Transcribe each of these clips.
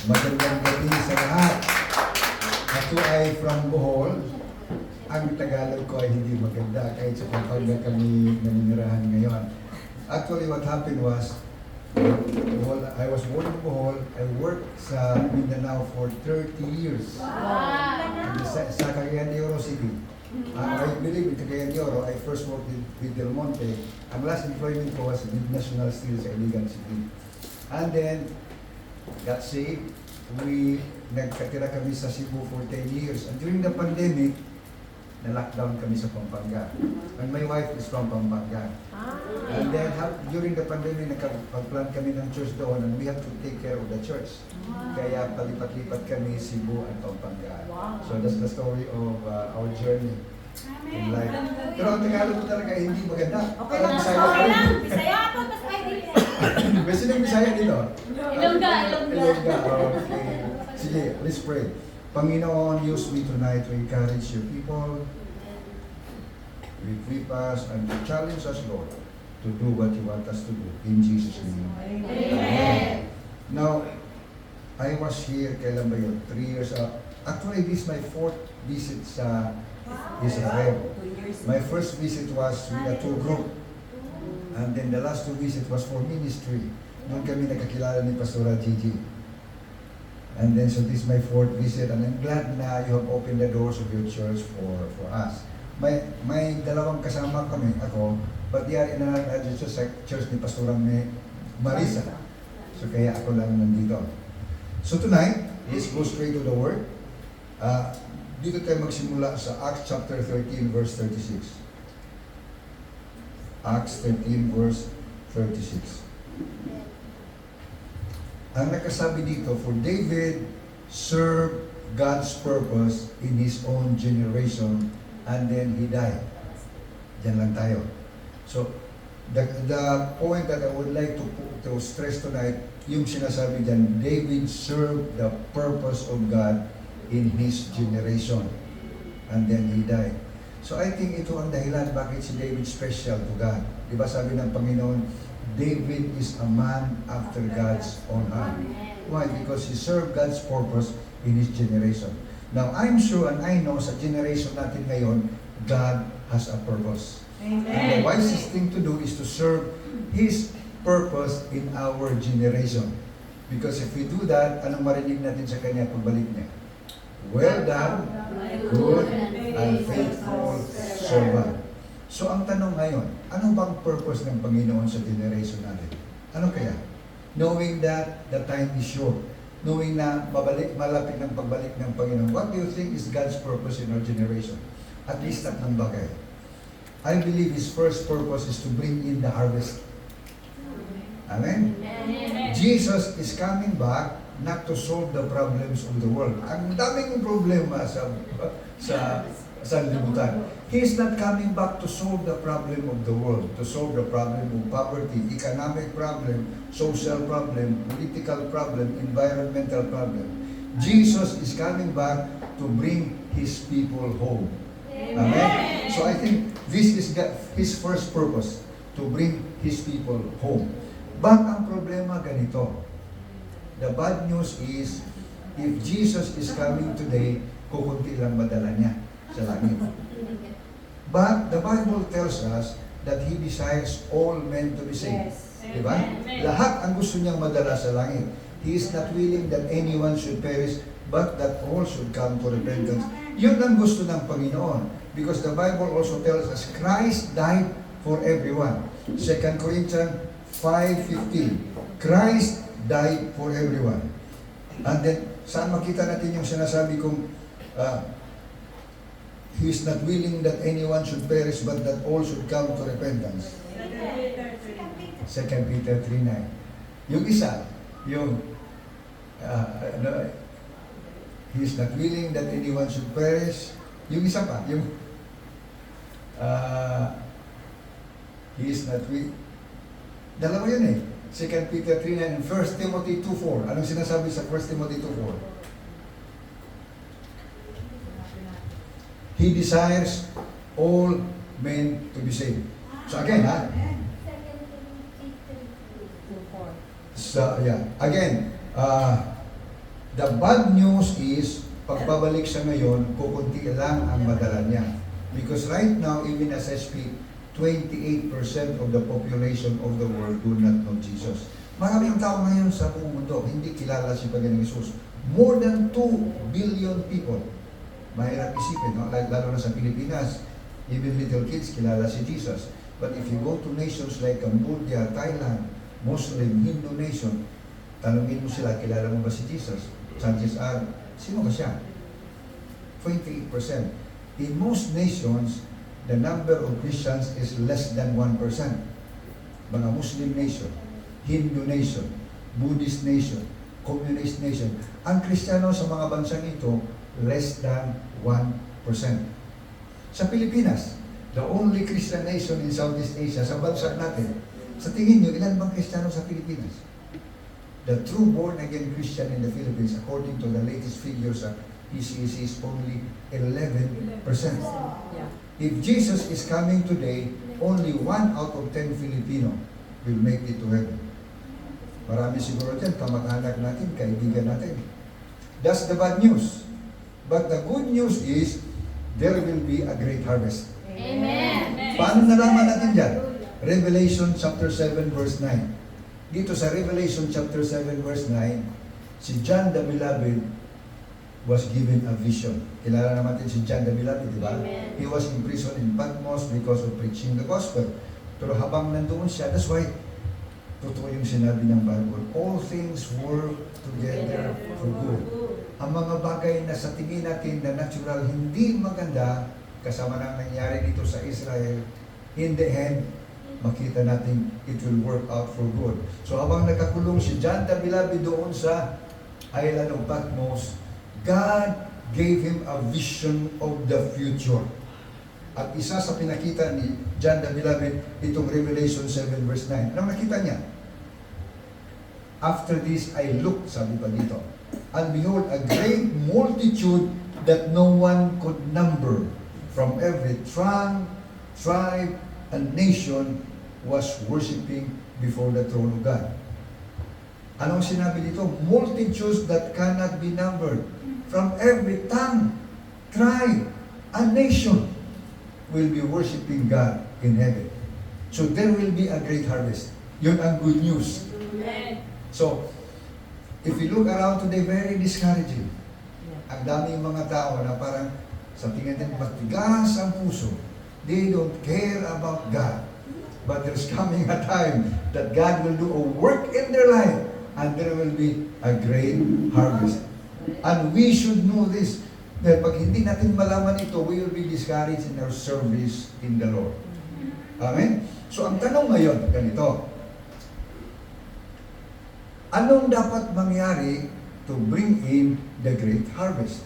Magandang gabi sa lahat. Ako ay from Bohol. Ang Tagalog ko ay hindi maganda kahit sa Pampanga kami naninirahan ngayon. Actually, what happened was, Bohol, I was born in Bohol. I worked sa Mindanao for 30 years. Sa Cagayan de Oro City. I believe in Cagayan de Oro, I first worked with Del Monte. Ang last employment ko was with National Steel sa Iligan City. And then, got saved. Nagkatira kami sa Cebu for 10 years. And during the pandemic, na-lockdown kami sa Pampanga. And my wife is from Pampanga. And then during the pandemic, nagpag-plan kami ng church doon and we have to take care of the church. Kaya palipat-lipat kami Cebu at Pampanga. So that's the story of our journey in life. Pero ang Tagalog ko talaga hindi maganda. Okay lang, okay lang. Bisaya ako, mas ay dili. May sinong Bisaya dito? Ilongga. Okay. Sige, let's pray. Panginoon, use me tonight to encourage your people, equip us, and to challenge us, Lord, to do what you want us to do. In Jesus' name. Amen. Now, I was here, kailan ba yun? 3 years. Actually, this is my 4th visit sa Israel. My first visit was with a tour group. And then the last 2 visits was for ministry. Doon kami nakakilala ni Pastora Gigi. And then, so this is my 4th visit, and I'm glad na you have opened the doors of your church for us. May dalawang kasama kami, ako, but they are in another church ni Pastora Marisa. So kaya ako lang nandito. So tonight, let's go straight to the Word. Dito tayo magsimula sa Acts chapter 13, verse 36. Acts 13, verse 36. Ang nakasabi dito, for David served God's purpose in his own generation and then he died. Diyan lang tayo. So, the point that I would like to stress tonight, yung sinasabi dyan, David served the purpose of God in his generation and then he died. So I think ito ang dahilan bakit si David special to God. Diba sabi ng Panginoon, David is a man after God's own heart. Why? Because he served God's purpose in his generation. Now, I'm sure and I know sa generation natin ngayon, God has a purpose. Amen. And the wisest thing to do is to serve His purpose in our generation. Because if we do that, anong marinig natin sa Kanya pagbalik niya? Well done, good and faithful servant. So ang tanong ngayon, ano bang purpose ng Panginoon sa generation natin? Ano kaya? Knowing that the time is short, knowing na malapit ng pagbalik ng Panginoon, what do you think is God's purpose in our generation? At least tatlong bagay. I believe His first purpose is to bring in the harvest. Amen? Jesus is coming back not to solve the problems of the world. Ang daming problema sa sanlibutan. He is not coming back to solve the problem of the world, to solve the problem of poverty, economic problem, social problem, political problem, environmental problem. Jesus is coming back to bring His people home. Amen? So I think this is His first purpose, to bring His people home. But ang problema ganito, the bad news is, if Jesus is coming today, kukunti lang madala niya sa langit. But the Bible tells us that He desires all men to be saved. Diba? Lahat ang gusto niyang madala sa langit. He is not willing that anyone should perish, but that all should come to repentance. Yun ang gusto ng Panginoon. Because the Bible also tells us, Christ died for everyone. 2 Corinthians 5:15. Christ died for everyone. And then, saan makita natin yung sinasabi kong He is not willing that anyone should perish, but that all should come to repentance. 2 Peter 3:9. Yung isa, yung He is not willing that anyone should perish. Yung isa pa, yung He is not willing. Dalawa yun eh. 2 Peter 3:9 and 1 Timothy 2:4. Anong sinasabi sa 1 Timothy 2:4? He desires all men to be saved. So again, So, yeah. Again, The bad news is, pagbabalik siya ngayon, kukunti lang ang madala niya. Because right now, even as I speak, 28% of the population of the world do not know Jesus. Maraming tao ngayon sa buong mundo, hindi kilala si Panginoong Jesus. More than 2 billion people. Mahirap isipin, no? Lalo na sa Pilipinas, even little kids kilala si Jesus. But if you go to nations like Cambodia, Thailand, Muslim, Hindu nation, tanungin mo sila, kilala mo ba si Jesus? Chances are, sino ka siya? 28%. In most nations, the number of Christians is less than 1%. Mga Muslim nation, Hindu nation, Buddhist nation, Communist nation. Ang Kristiyano sa mga bansang ito, less than 1%. Sa Pilipinas, the only Christian nation in Southeast Asia, sa bansa natin, sa tingin nyo, ilan bang Kristiyano sa Pilipinas? The true born-again Christian in the Philippines, according to the latest figures sa PCAC, is only 11%. If Jesus is coming today, only 1 out of 10 Filipino will make it to heaven. Marami siguro dyan, kamag-anak natin, kaibigan natin. That's the bad news. But the good news is, there will be a great harvest. Amen. Paano nalaman natin dyan? Revelation chapter 7 verse 9. Dito sa Revelation chapter 7 verse 9, si John the Beloved was given a vision. Kilala naman natin si John the Beloved, di ba? Amen. He was in prison in Patmos because of preaching the gospel. Pero habang nandoon siya, that's why totoo yung sinabi ng Bible, all things work together for good. Ang mga bagay na sa tingin natin na natural, hindi maganda, kasama ng nangyari dito sa Israel, in the end, makita natin it will work out for good. So habang nakakulong si John the Beloved doon sa island of Patmos, God gave him a vision of the future. At isa sa pinakita ni John the Beloved, itong Revelation 7 verse 9. Anong nakita niya? After this I looked, sabi pa dito, and behold, a great multitude that no one could number, from every tongue, tribe, and nation was worshiping before the throne of God. Anong sinabi dito? Multitudes that cannot be numbered, from every tongue, tribe, and nation will be worshiping God in heaven. So there will be a great harvest. Yun ang good news. Amen. So, if you look around today, very discouraging. Ang daming mga tao na parang sa tingin din matigas ang puso. They don't care about God. But there's coming a time that God will do a work in their life and there will be a great harvest. And we should know this, that pag hindi natin malaman ito, we will be discouraged in our service in the Lord. Amen? So ang tanong ngayon, ganito, anong dapat mangyari to bring in the great harvest?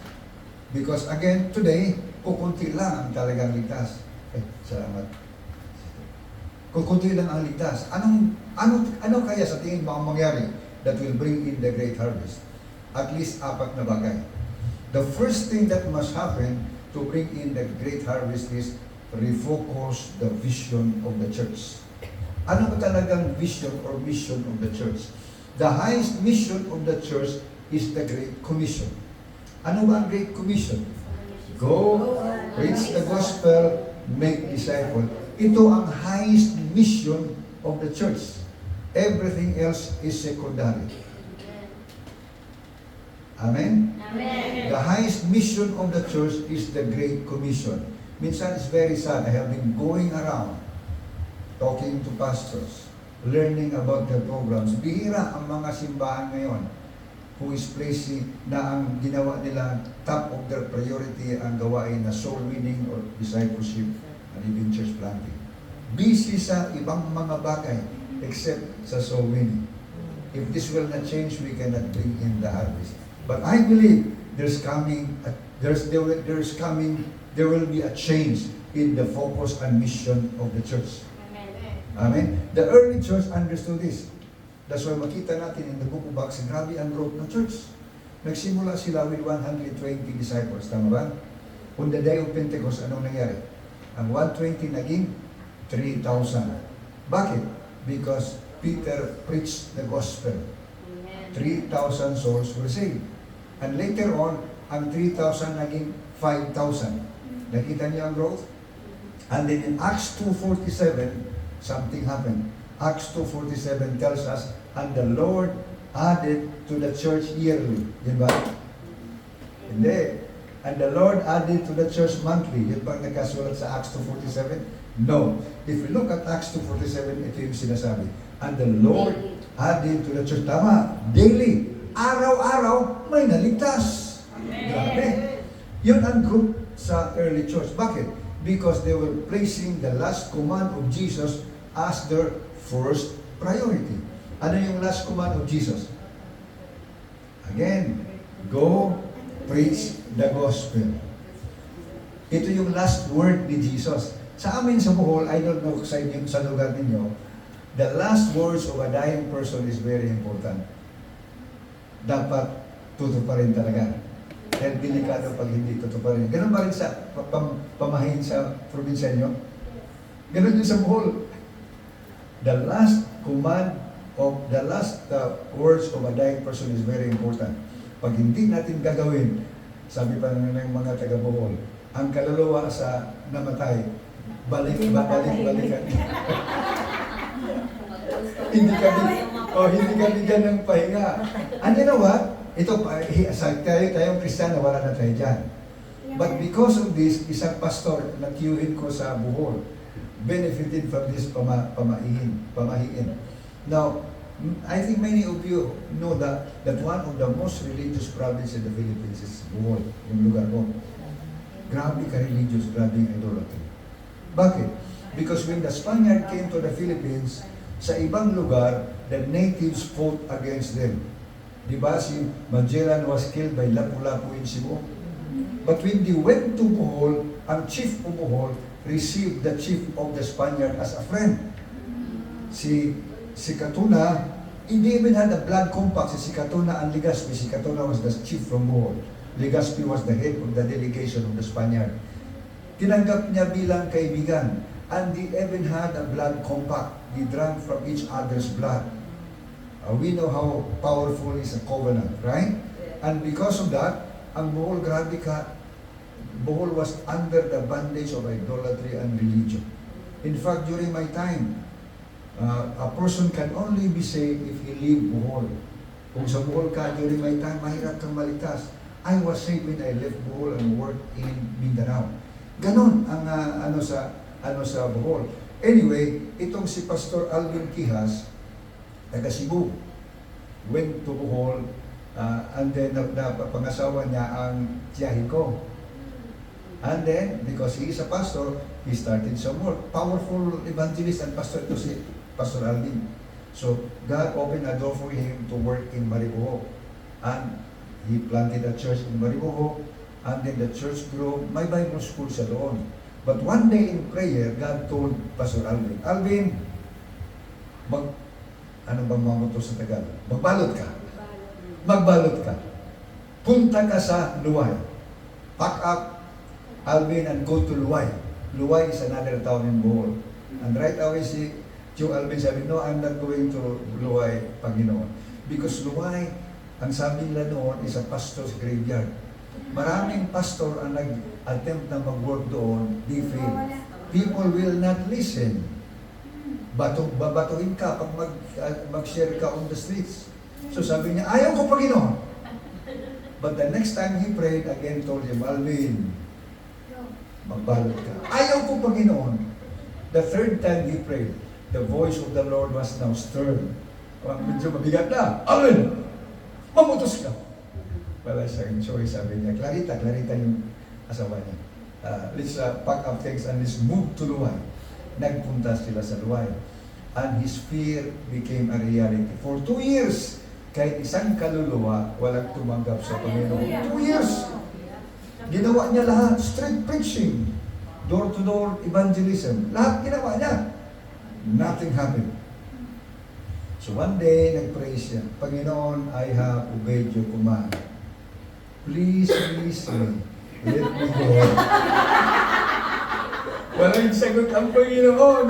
Because again, today, kukunti lang ang talagang ligtas. Salamat. Kukunti lang ang ligtas. Ano kaya sa tingin mo ang mangyari that will bring in the great harvest? At least 4 na bagay. The first thing that must happen to bring in the great harvest is refocus the vision of the church. Ano ba talagang vision or mission of the church? The highest mission of the church is the Great Commission. Ano ba ang Great Commission? Go, preach the gospel, make disciples. Ito ang highest mission of the church. Everything else is secondary. Amen? Amen. The highest mission of the church is the Great Commission. Minsan it's very sad. I have been going around talking to pastors, learning about their programs. Bihira ang mga simbahan ngayon who is placing na ang ginawa nila top of their priority ang gawain na soul winning or discipleship and even church planting. Busy sa ibang mga bagay except sa soul winning. If this will not change, we cannot bring in the harvest. But I believe there will be a change in the focus and mission of the church. Amen. The early church understood this. That's why makita natin in the book of Acts, grabe ang growth ng church. Nagsimula sila with 120 disciples. Tama ba? On the day of Pentecost, anong nangyari? Ang 120 naging 3,000. Bakit? Because Peter preached the gospel. 3,000 souls were saved. And later on, ang 3,000 naging 5,000. Nakita niyo ang growth? And then in Acts 2:47, something happened. Acts 2:47 tells us, and the Lord added to the church yearly. Di ba? Hindi. And the Lord added to the church monthly. Yun bang nagkasulat sa Acts 2:47? No. If you look at Acts 2:47, ito yung sinasabi. And the Lord added to the church. Tama. Daily. Araw-araw may naligtas. Grabe. Yun ang group sa early church. Bakit? Because they were placing the last command of Jesus as their first priority. Ano yung last command of Jesus? Again, go preach the gospel. Ito yung last word ni Jesus. Sa amin sa Bohol, I don't know sa inyo, sa lugar ninyo, the last words of a dying person is very important. Dapat tutuparin talaga. Dahil delikado pag hindi tutuparin. Ganun ba rin sa pamahin sa probinsya nyo? Ganun din sa Bohol. The last command of the last words of a dying person is very important. Pag hindi natin gagawin, sabi pa ng mga taga-Bohol, ang kaluluwa sa namatay, balikan. Hindi ka bigyan ng pahinga. And you know what? Ito, tayong Kristiyano, wala na tayo dyan. But because of this, isang pastor na tiyuhin ko sa Bohol, benefited from this pamahiin. Now, I think many of you know that one of the most religious provinces in the Philippines is Bohol, yung lugar ko. Grabe ka-religious, grabe yung idolatry. Bakit? Because when the Spaniard came to the Philippines, sa ibang lugar, the natives fought against them. Diba si Magellan was killed by Lapu-Lapu in Cebu? But when they went to Bohol, ang chief of Bohol received the chief of the Spaniard as a friend. Si Catuna, hindi even had a blood compact. Si Catuna and Legazpi. Si Catuna was the chief from Bohol. Legazpi was the head of the delegation of the Spaniard. Tinanggap niya bilang kaibigan. And they even had a blood compact. They drank from each other's blood. We know how powerful is a covenant, right? And because of that, ang Bohol, grabe ka, Bohol was under the bondage of idolatry and religion. In fact, during my time, a person can only be saved if he leave Bohol. Kung sa Bohol ka, during my time, mahirap kang maligtas. I was saved when I left Bohol and worked in Mindanao. Ganon ang sa Bohol. Anyway, itong si Pastor Alvin Quijas, taga Cebu, went to Bohol, and then pangasawa niya ang tiyahin ko. And then, because he is a pastor, he started some work. Powerful evangelist and pastor to si Pastor Alvin. So, God opened a door for him to work in Mariboho. And he planted a church in Mariboho, and then the church grew. May Bible school siya doon. But one day in prayer, God told Pastor Alvin, Alvin, ano bang mamoto sa Tagalog? Magbalot ka. Punta ka sa Luway. Pack up, Alvin, and go to Luway. Luway is another town in Bohol. And right away si Alvin sabi, no, I'm not going to Luway, Panginoon. Because Luway, ang sabi nila noon, is a pastor's graveyard. Maraming pastor ang nag-attempt na mag-work doon, they fail. People will not listen. Babatuhin ka pag mag-share ka on the streets. So sabi niya, ayaw ko Panginoon. But the next time he prayed, again told him, Alvin, magbalot ka. Ayaw ko Panginoon. The third time he prayed, the voice of the Lord was now stern. Medyo mabigat na. Alvin, mamutos ka. Wala siyang choice, sabi niya. Clarita yung asawa niya. Let's pack up things and let's move to Luway. Nagpunta sila sa Luway. And his fear became a reality. For 2 years, kahit isang kaluluwa, walang tumanggap sa Panginoon. 2 years! Ginawa niya lahat. Street preaching, door-to-door evangelism. Lahat ginawa niya. Nothing happened. So one day, nag-pray siya, Panginoon, I have obeyed your command. Please, let me go. Walang sagot ang Panginoon.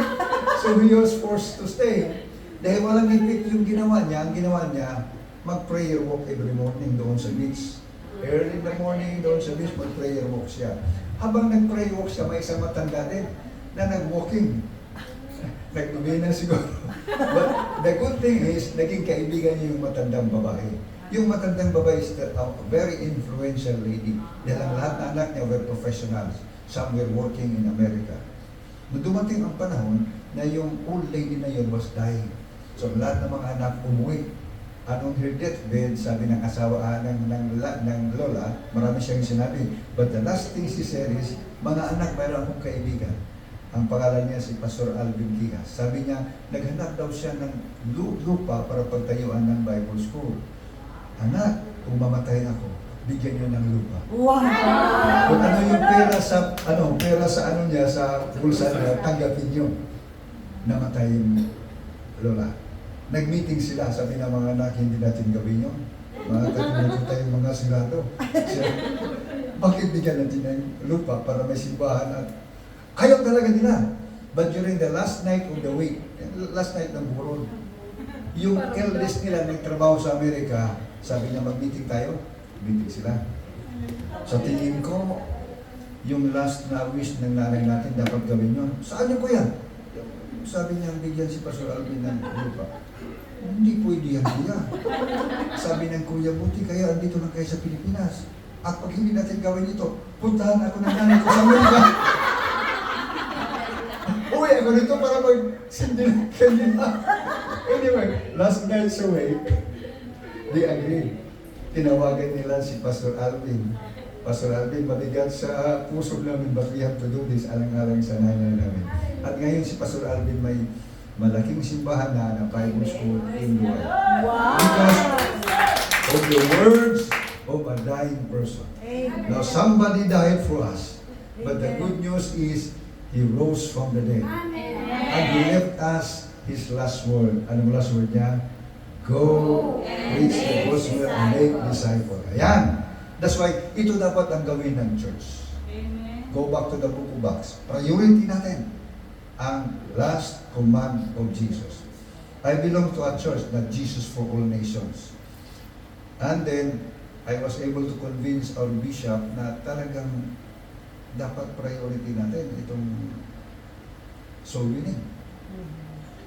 So he was forced to stay. Dahil walang effect yung ginawa niya, ang ginawa niya, mag-prayer walk every morning doon sa beach. Early in the morning, doon sa mismo, prayer walk siya. Habang nag-prayer walk siya, may isang matanda din na nag-walking. Nag-uwi na siguro. But the good thing is, naging kaibigan niya yung matandang babae. Yung matandang babae is a very influential lady. Dahil ang lahat na anak niya were professionals. Some were working in America. Nung dumating ang panahon na yung old lady na yun was dying. So lahat ng mga anak umuwi. Anong her deathbed, sabi ng asawa ng lola, marami siyang sinabi. But the last thing she said is, mga anak, mayroon akong kaibigan. Ang pangalan niya si Pastor Alvin Quijas. Sabi niya, naghanap daw siya ng lupa para pagtayuan ng Bible School. Anak, kung mamatay ako, bigyan niyo ng lupa. Wow! Kung ano yung pera sa niya, sa bulsa niya, tanggapin niyo. Namatay yung lola. Nag-meeting sila, sabi ng mga anak, hindi natin gawin yun. Mga tayong mga sigado. Bakit bigyan natin ng lupa para may simbahan at ayaw talaga nila. But during the last night of the week, last night ng buron, yung eldest nila nagtrabaho sa Amerika, sabi niya mag-meeting tayo, meeting sila. Sa tingin ko, yung last na wish ng nanay natin dapat gawin yun. Saan niyo po yan? Sabi niya, bigyan si Pastor Alvin ng lupa. Hindi pwede yan, kuya. Sabi ng kuya, buti kaya andito lang kayo sa Pilipinas. At pag hindi natin gawin ito, puntahan ako ng nanay ko sa Amerika. Uwi ako dito para mag-sindi ng kanila. Anyway, last night's away, they agreed. Tinawagan nila si Pastor Alvin. Pastor Alvin, mabigat sa puso namin, but we have to do this alang-alang sa nanay namin. At ngayon si Pastor Alvin may malaking simbahan na Bible School in Dubai. Wow! Because of the words of a dying person. Now somebody died for us. But the good news is, He rose from the dead. And He left us His last word. Anong last word niya? Go, preach the gospel and make disciples. Ayan. That's why, ito dapat ang gawin ng church. Go back to the book of Acts. Priority natin ang last command of Jesus. I belong to a church that Jesus for all nations. And then, I was able to convince our bishop na talagang dapat priority natin itong soul winning.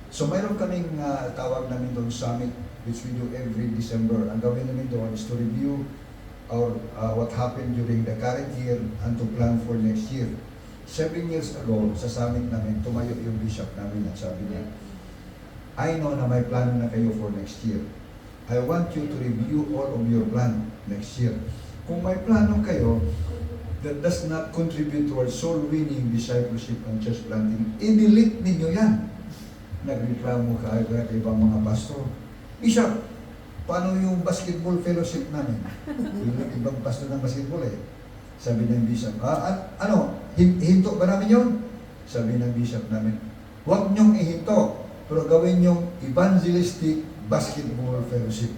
So mayroon kaming tawag namin doon summit which we do every December. Ang gawin namin doon is to review our what happened during the current year and to plan for next year. 7 years ago, sa summit namin, tumayo yung bishop namin at sabi niya, I know na may plano na kayo for next year. I want you to review all of your plan next year. Kung may plano kayo that does not contribute towards soul winning, discipleship, and church planting, i-delete ninyo yan. Nagreklamo ka agad ibang mga pastor. Bishop, paano yung basketball fellowship namin? Yung ibang pastor ng basketball eh. Sabi ng bishop, hinto ba namin yun? Sabi ng bishop namin, huwag niyong ihinto, pero gawin niyong evangelistic basketball fellowship.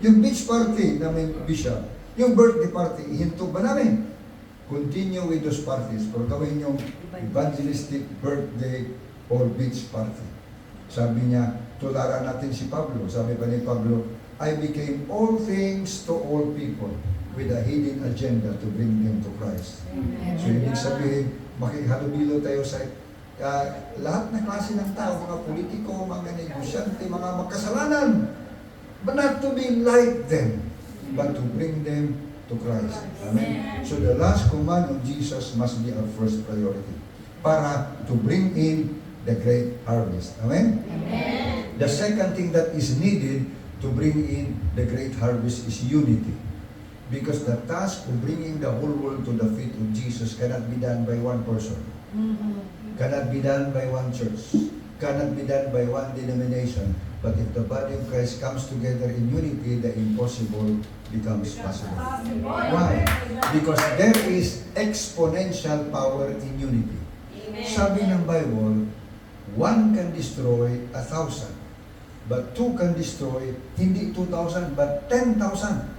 Yung beach party namin, bishop, yung birthday party, ihinto ba namin? Continue with those parties, pero gawin niyong evangelistic birthday or beach party. Sabi niya, tularan natin si Pablo. Sabi pa ni Pablo, I became all things to all people with a hidden agenda to bring them to Christ. So, ibig sabihin, makihalubilo tayo sa lahat na klase ng tao, mga politiko, mga negosyante, mga makasalanan, but not to be like them, but to bring them to Christ. Amen? So, the last command of Jesus must be our first priority para to bring in the great harvest. Amen? Amen. The second thing that is needed to bring in the great harvest is unity. Because the task of bringing the whole world to the feet of Jesus cannot be done by one person. Cannot be done by one church. Cannot be done by one denomination. But if the body of Christ comes together in unity, the impossible becomes possible. Why? Because there is exponential power in unity. Sabi ng Bible, one can destroy 1,000. But two can destroy, hindi 2,000, but 10,000.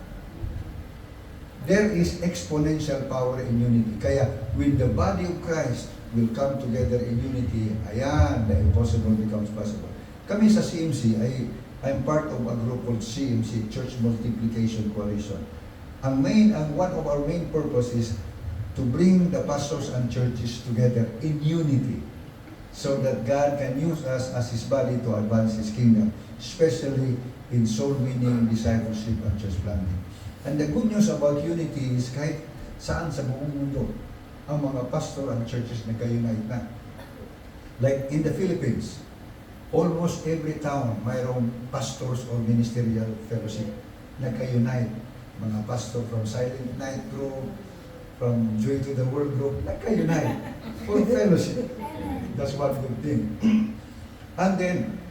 There is exponential power in unity. Kaya, when the body of Christ will come together in unity, ayan, the impossible becomes possible. Kami sa CMC, I'm part of a group called CMC, Church Multiplication Coalition. One of our main purpose is to bring the pastors and churches together in unity so that God can use us as His body to advance His kingdom, especially in soul winning, discipleship, and church planting. And the good news about unity is kahit saan sa buong mundo, ang mga pastor and churches nagka-unite na. Like in the Philippines, almost every town mayroong pastors or ministerial fellowship nagka-unite. Mga pastor from Silent Night Group, from Joy to the World Group, nagka-unite for fellowship. That's one good thing. And then,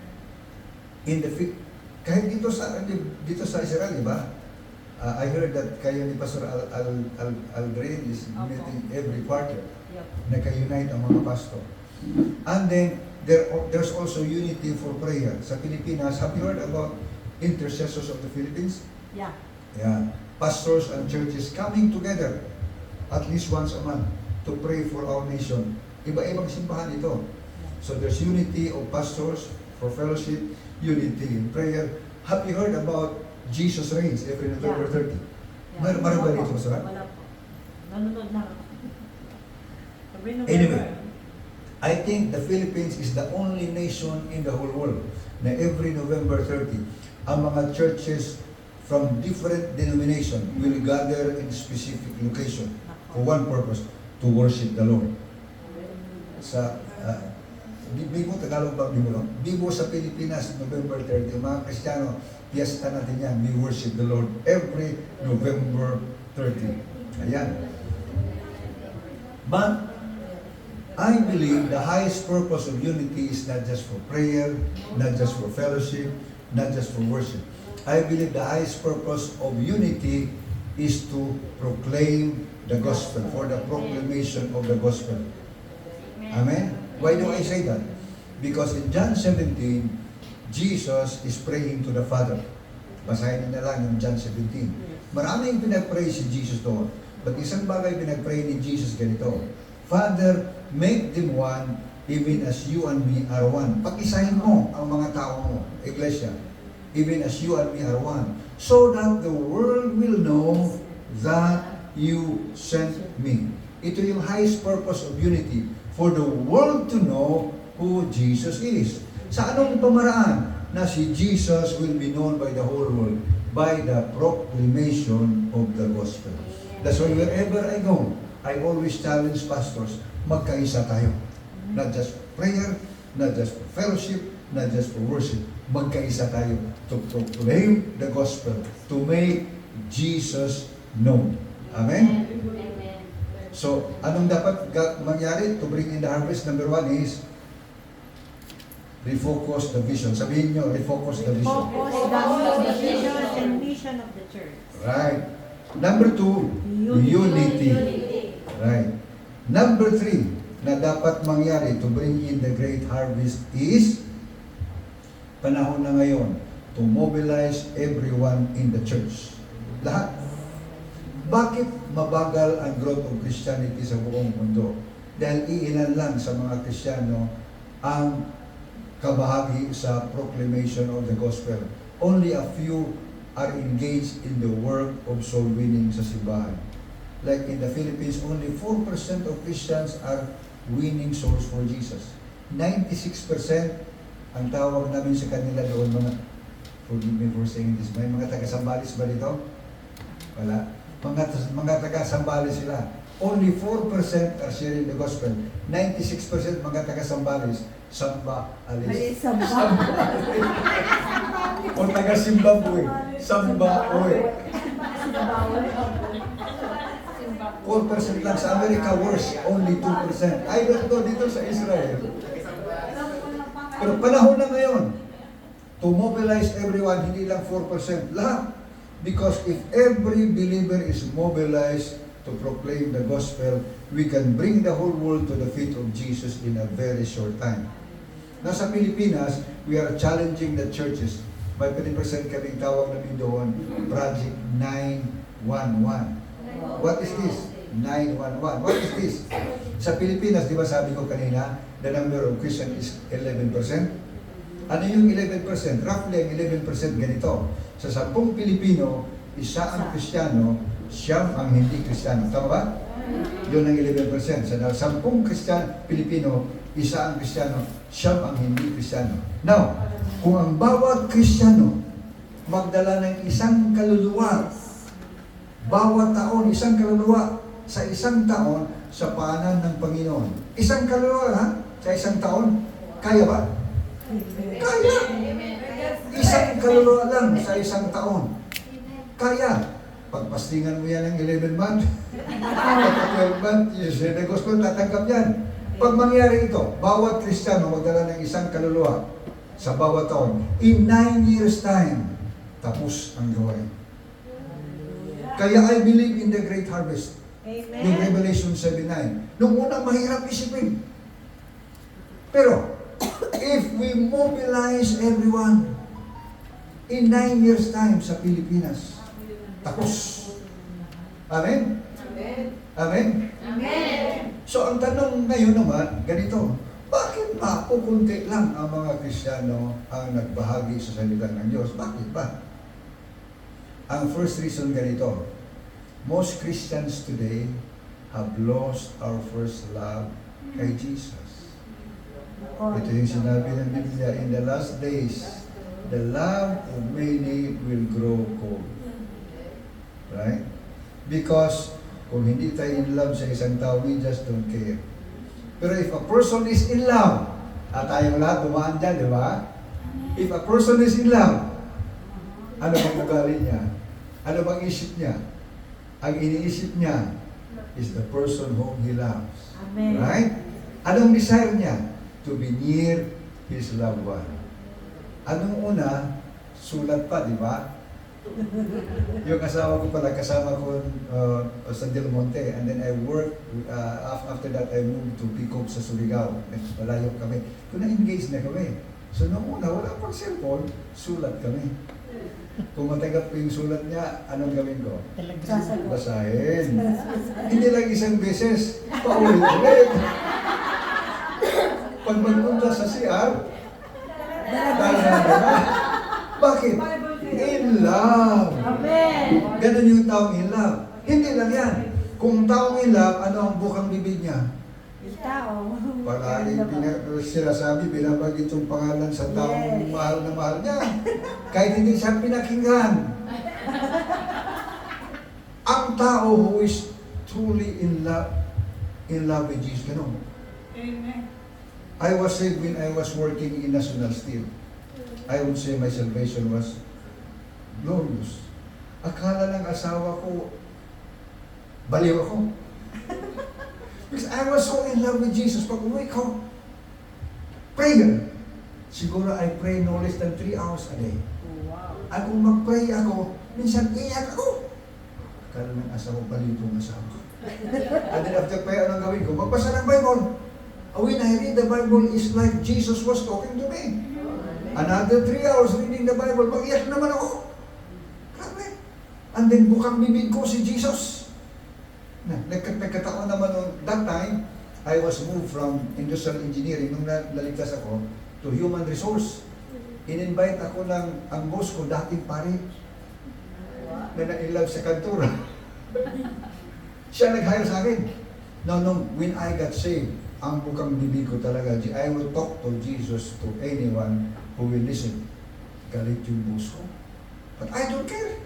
kahit dito sa Israel, di ba? I heard that kayo ni Pastor Aldrin is meeting every quarter. Yep. Nagka-unite ang mga pastor. And then, there's also unity for prayer. Sa Pilipinas, have you heard about intercessors of the Philippines? Yeah. Yeah. Pastors and churches coming together at least once a month to pray for our nation. Iba-ibang simbahan ito. So there's unity of pastors for fellowship, unity in prayer. Have you heard about Jesus Reigns every November 30? Meron ba dito, Pastor? Wala po. Nanonood na ako. Anyway, I think the Philippines is the only nation in the whole world na every November 30, ang mga churches from different denomination will gather in specific location for one purpose, to worship the Lord. Sa Bibo, Tagalog ba Bibo? Bibo sa Pilipinas, November 30, mga Kristiyano, piyesta natin yan. We worship the Lord every November 30. Ayan. But I believe the highest purpose of unity is not just for prayer, not just for fellowship, not just for worship. I believe the highest purpose of unity is to proclaim the gospel, for the proclamation of the gospel. Amen? Why do I say that? Because in John 17, Jesus is praying to the Father. Basahin na lang yung John 17. Maraming pinag-pray si Jesus doon. But isang bagay pinag-pray ni Jesus ganito, Father, make them one, even as you and me are one. Pag-isahin mo ang mga tao mo, Iglesia, even as you and me are one, so that the world will know that you sent me. Ito yung highest purpose of unity, for the world to know who Jesus is. Sa anong pamaraan na si Jesus will be known by the whole world? By the proclamation of the gospel. That's why wherever I go, I always challenge pastors, magkaisa tayo. Not just for prayer, not just for fellowship, not just for worship. Magkaisa tayo to proclaim the gospel, to make Jesus known. Amen? So, anong dapat mangyari to bring in the harvest? Number one is refocus the vision. Sabihin nyo, refocus the vision. Focus the vision and mission of the church. Right. Number two, unity. Right. Number three, na dapat mangyari to bring in the great harvest is panahon na ngayon to mobilize everyone in the church. Lahat. Bakit mabagal ang growth of Christianity sa buong mundo? Dahil iilan lang sa mga Kristiyano ang kabahagi sa proclamation of the gospel. Only a few are engaged in the work of soul winning sa simbahan. Like in the Philippines, only 4% of Christians are winning souls for Jesus. 96% ang tawag namin sa kanila doon, forgive me for saying this, may mga taga-Sambales ba dito? Wala. Mga taga-Sambales sila. Only 4% are sharing the gospel. 96% mga taga-Sambales, Samba Alis. Samba. O taga-Zimbabwe, Samba Oy. 4% lang. Sa America, worse. Only 2%. I don't know dito sa Israel. Pero panahon na ngayon to mobilize everyone, hindi lang 4%. Lahat. Because if every believer is mobilized to proclaim the gospel, we can bring the whole world to the feet of Jesus in a very short time. Now sa Pilipinas, we are challenging the churches. May 50% kaming tawag namin doon, Project 911. What is this? 911. What is this? Sa Pilipinas, di ba sabi ko kanina, the number of Christians is 11%? Ano yung 11%? Roughly ang 11% ganito. Sa 10 Pilipino, isa ang Kristiyano, siyam ang hindi Kristiyano. Tama ba? Yun ang 11%. Sa 10 Kristiyano, Pilipino, isa ang Kristiyano, siyam ang hindi Kristiyano. Now, kung ang bawat Kristiyano magdala ng isang kaluluwa, bawat taon, isang kaluluwa sa isang taon sa paanan ng Panginoon. Isang kaluluwa, ha? Sa isang taon, kaya ba? Kaya! Isang kaluluwa lang sa isang taon. Kaya! Pagpastingan mo yan ng 11 month, 12 month, yung Pentecostal, tatanggap yan. Pag mangyari ito, bawat Kristiyano magdala ng isang kaluluwa sa bawat taon, in 9 years time, tapos ang gawain. Kaya I believe in the great harvest. Yung Revelation 7:9. Nung unang mahirap isipin. Pero, if we mobilize everyone in 9 years time sa Pilipinas, tapos. Amen? Amen? So, ang tanong ngayon naman, ganito, bakit pa kukunti lang ang mga Kristiyano ang nagbahagi sa salita ng Diyos? Bakit ba? Ang first reason ganito, most Christians today have lost our first love kay Jesus. Ito yung sinabi ng Biblia, in the last days, the love of many will grow cold. Right? Because kung hindi tayo in love sa isang tao, we just don't care. Pero if a person is in love, at tayong lahat dumaan dyan, di ba? If a person is in love, ano bang ugali niya? Ano bang isip niya? Ang iniisip niya is the person whom he loves. Amen. Right? Anong desire niya? To be near his loved one. Anong una? Sulat pa, di ba? Yung asawa ko pala, kasama ko sa Del Monte, and then I worked, after that I moved to Picop sa Surigao. Malayo kami. Kung na-engage na kami. So noong una, wala pang cellphone, sulat kami. Kung matanggap ko yung sulat niya, anong gawin ko? Basahin. Hindi lang isang beses, paulit-ulit. Pag magpunta sa CR, bakit? In love. Amen. Ganun yung taong in love. Hindi lang yan. Kung taong in love, ano ang bukang bibig niya? Tao. Palagi sinasabi, binabagit yung pangalan sa taong Yes. mahal na mahal niya. Kahit hindi siya pinakinggan. Ang tao who is truly in love with Jesus, ganun. Amen. I was saved when I was working in National Steel. I would say my salvation was glorious. Akala ng asawa ko, baliw ako. Because I was so in love with Jesus. Pag uwi ko, prayer. Siguro I pray no less than 3 hours a day. Wow. At kung mag-pray ako, minsan iyak ako. Akala ng asawa, baliw itong asawa ko. And then after prayer, anong gawin ko? Magbasa ng Bible. When I read the Bible, it's like Jesus was talking to me. Another 3 hours reading the Bible, mag-iyak naman ako. Grabe. And then bukang bibig ko si Jesus. Nagkataon naman noon, that time, I was moved from industrial engineering, nung naligtas ako, to human resource. In-invite ako ng, ang boss ko, dating pare, na na-inlove sa kantura. Siya nag-hire sa akin. Now, when I got saved, ang bukang bibig ko talaga, I will talk to Jesus to anyone who will listen. Galit yung boss ko. But I don't care.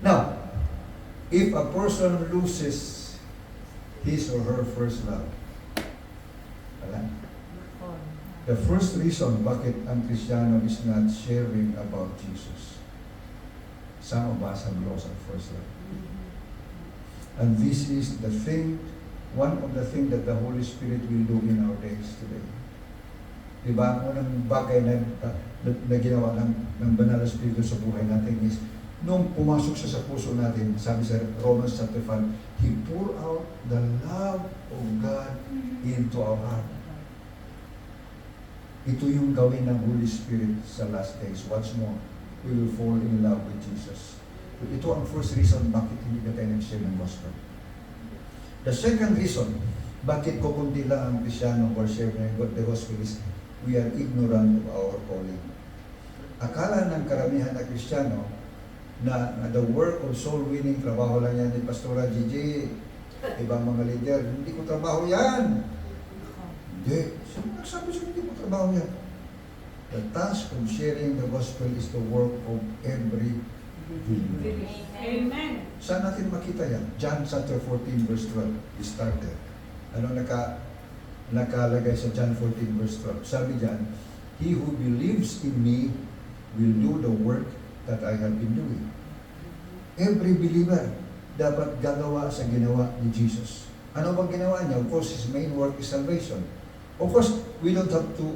Now, if a person loses his or her first love, wala. The first reason bakit ang Kristiyano is not sharing about Jesus. Some of us have lost our first love. And this is the thing, one of the things that the Holy Spirit will do in our days today. Diba, ang unang bagay na ginawa ng Banal na Espiritu sa buhay natin is, nung pumasok siya sa puso natin, sabi sa Romans chapter 5, He poured out the love of God into our heart. Ito yung gawin ng Holy Spirit sa last days. What's more, we will fall in love with Jesus. Ito ang first reason bakit hindi na tayo nag-share ng gospel. The second reason bakit kukunti lang ang Kristiyano or share ng the gospel is we are ignorant of our calling. Akala ng karamihan na Kristiyano, na the work of soul winning, trabaho lang yan ni Pastora Gigi, ibang mga leader, hindi ko trabaho yan. Hindi. Sino nagsabi sa'yo hindi mo trabaho yan? The task of sharing the gospel is the work of every believer. Amen. Saan natin makita yan? John chapter 14 verse 12. We start there. Ano nakalagay sa John 14 verse 12? Sabi dyan, he who believes in me will do the work that I have been doing. Every believer dapat gagawa sa ginawa ni Jesus. Ano bang ginawa niya? Of course, his main work is salvation. Of course, we don't have to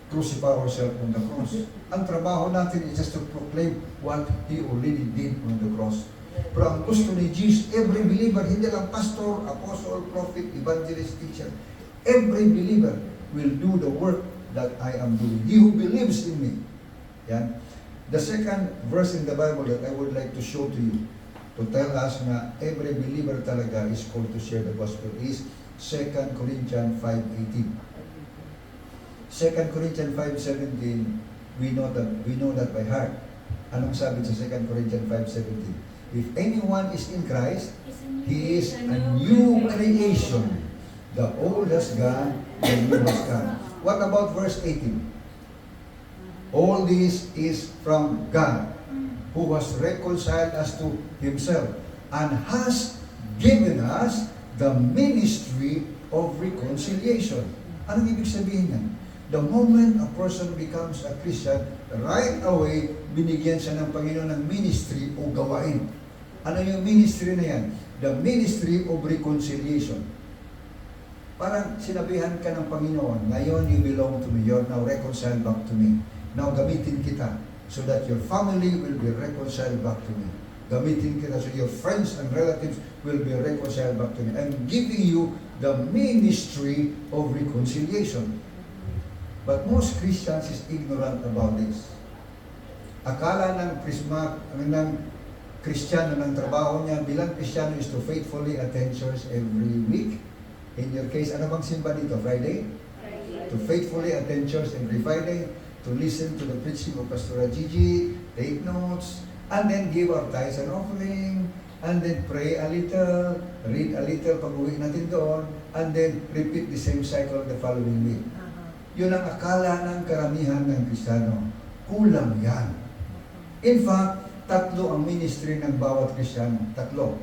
crucify ourselves on the cross. Ang trabaho natin is just to proclaim what He already did on the cross. Pero ang gusto ni Jesus, every believer, hindi lang pastor, apostle, prophet, evangelist, teacher, every believer will do the work that I am doing. He who believes in me. Yan. The second verse in the Bible that I would like to show to you, to tell us na every believer talaga is called to share the gospel, is 2 Corinthians 5:18. 2 Corinthians 5:17, we know that by heart. Anong sabi sa 2 Corinthians 5:17? If anyone is in Christ, he is a new creation. The old has gone, the new has come. What about verse 18? All this is from God, who has reconciled us to Himself and has given us the ministry of reconciliation. Anong ibig sabihin yan? The moment a person becomes a Christian, right away, binigyan siya ng Panginoon ng ministry o gawain. Ano yung ministry na yan? The ministry of reconciliation. Parang sinabihan ka ng Panginoon, ngayon you belong to me, you're now reconciled back to me. Now gamitin kita so that your family will be reconciled back to me. Gamitin kita so your friends and relatives will be reconciled back to me. I'm giving you the ministry of reconciliation. But most Christians is ignorant about this. Akala ng Kristiyano ng trabaho niya bilang Kristiyano is to faithfully attend church every week. In your case, ano bang simba dito? Friday? To faithfully attend church every Friday, to listen to the preaching of Pastora Gigi, take notes, and then give our tithes and offering, and then pray a little, read a little pag uwi natin doon, and then repeat the same cycle the following week. Yun ang akala ng karamihan ng Kristiyano. Kulang yan. In fact, tatlo ang ministry ng bawat Kristiyano. Tatlo.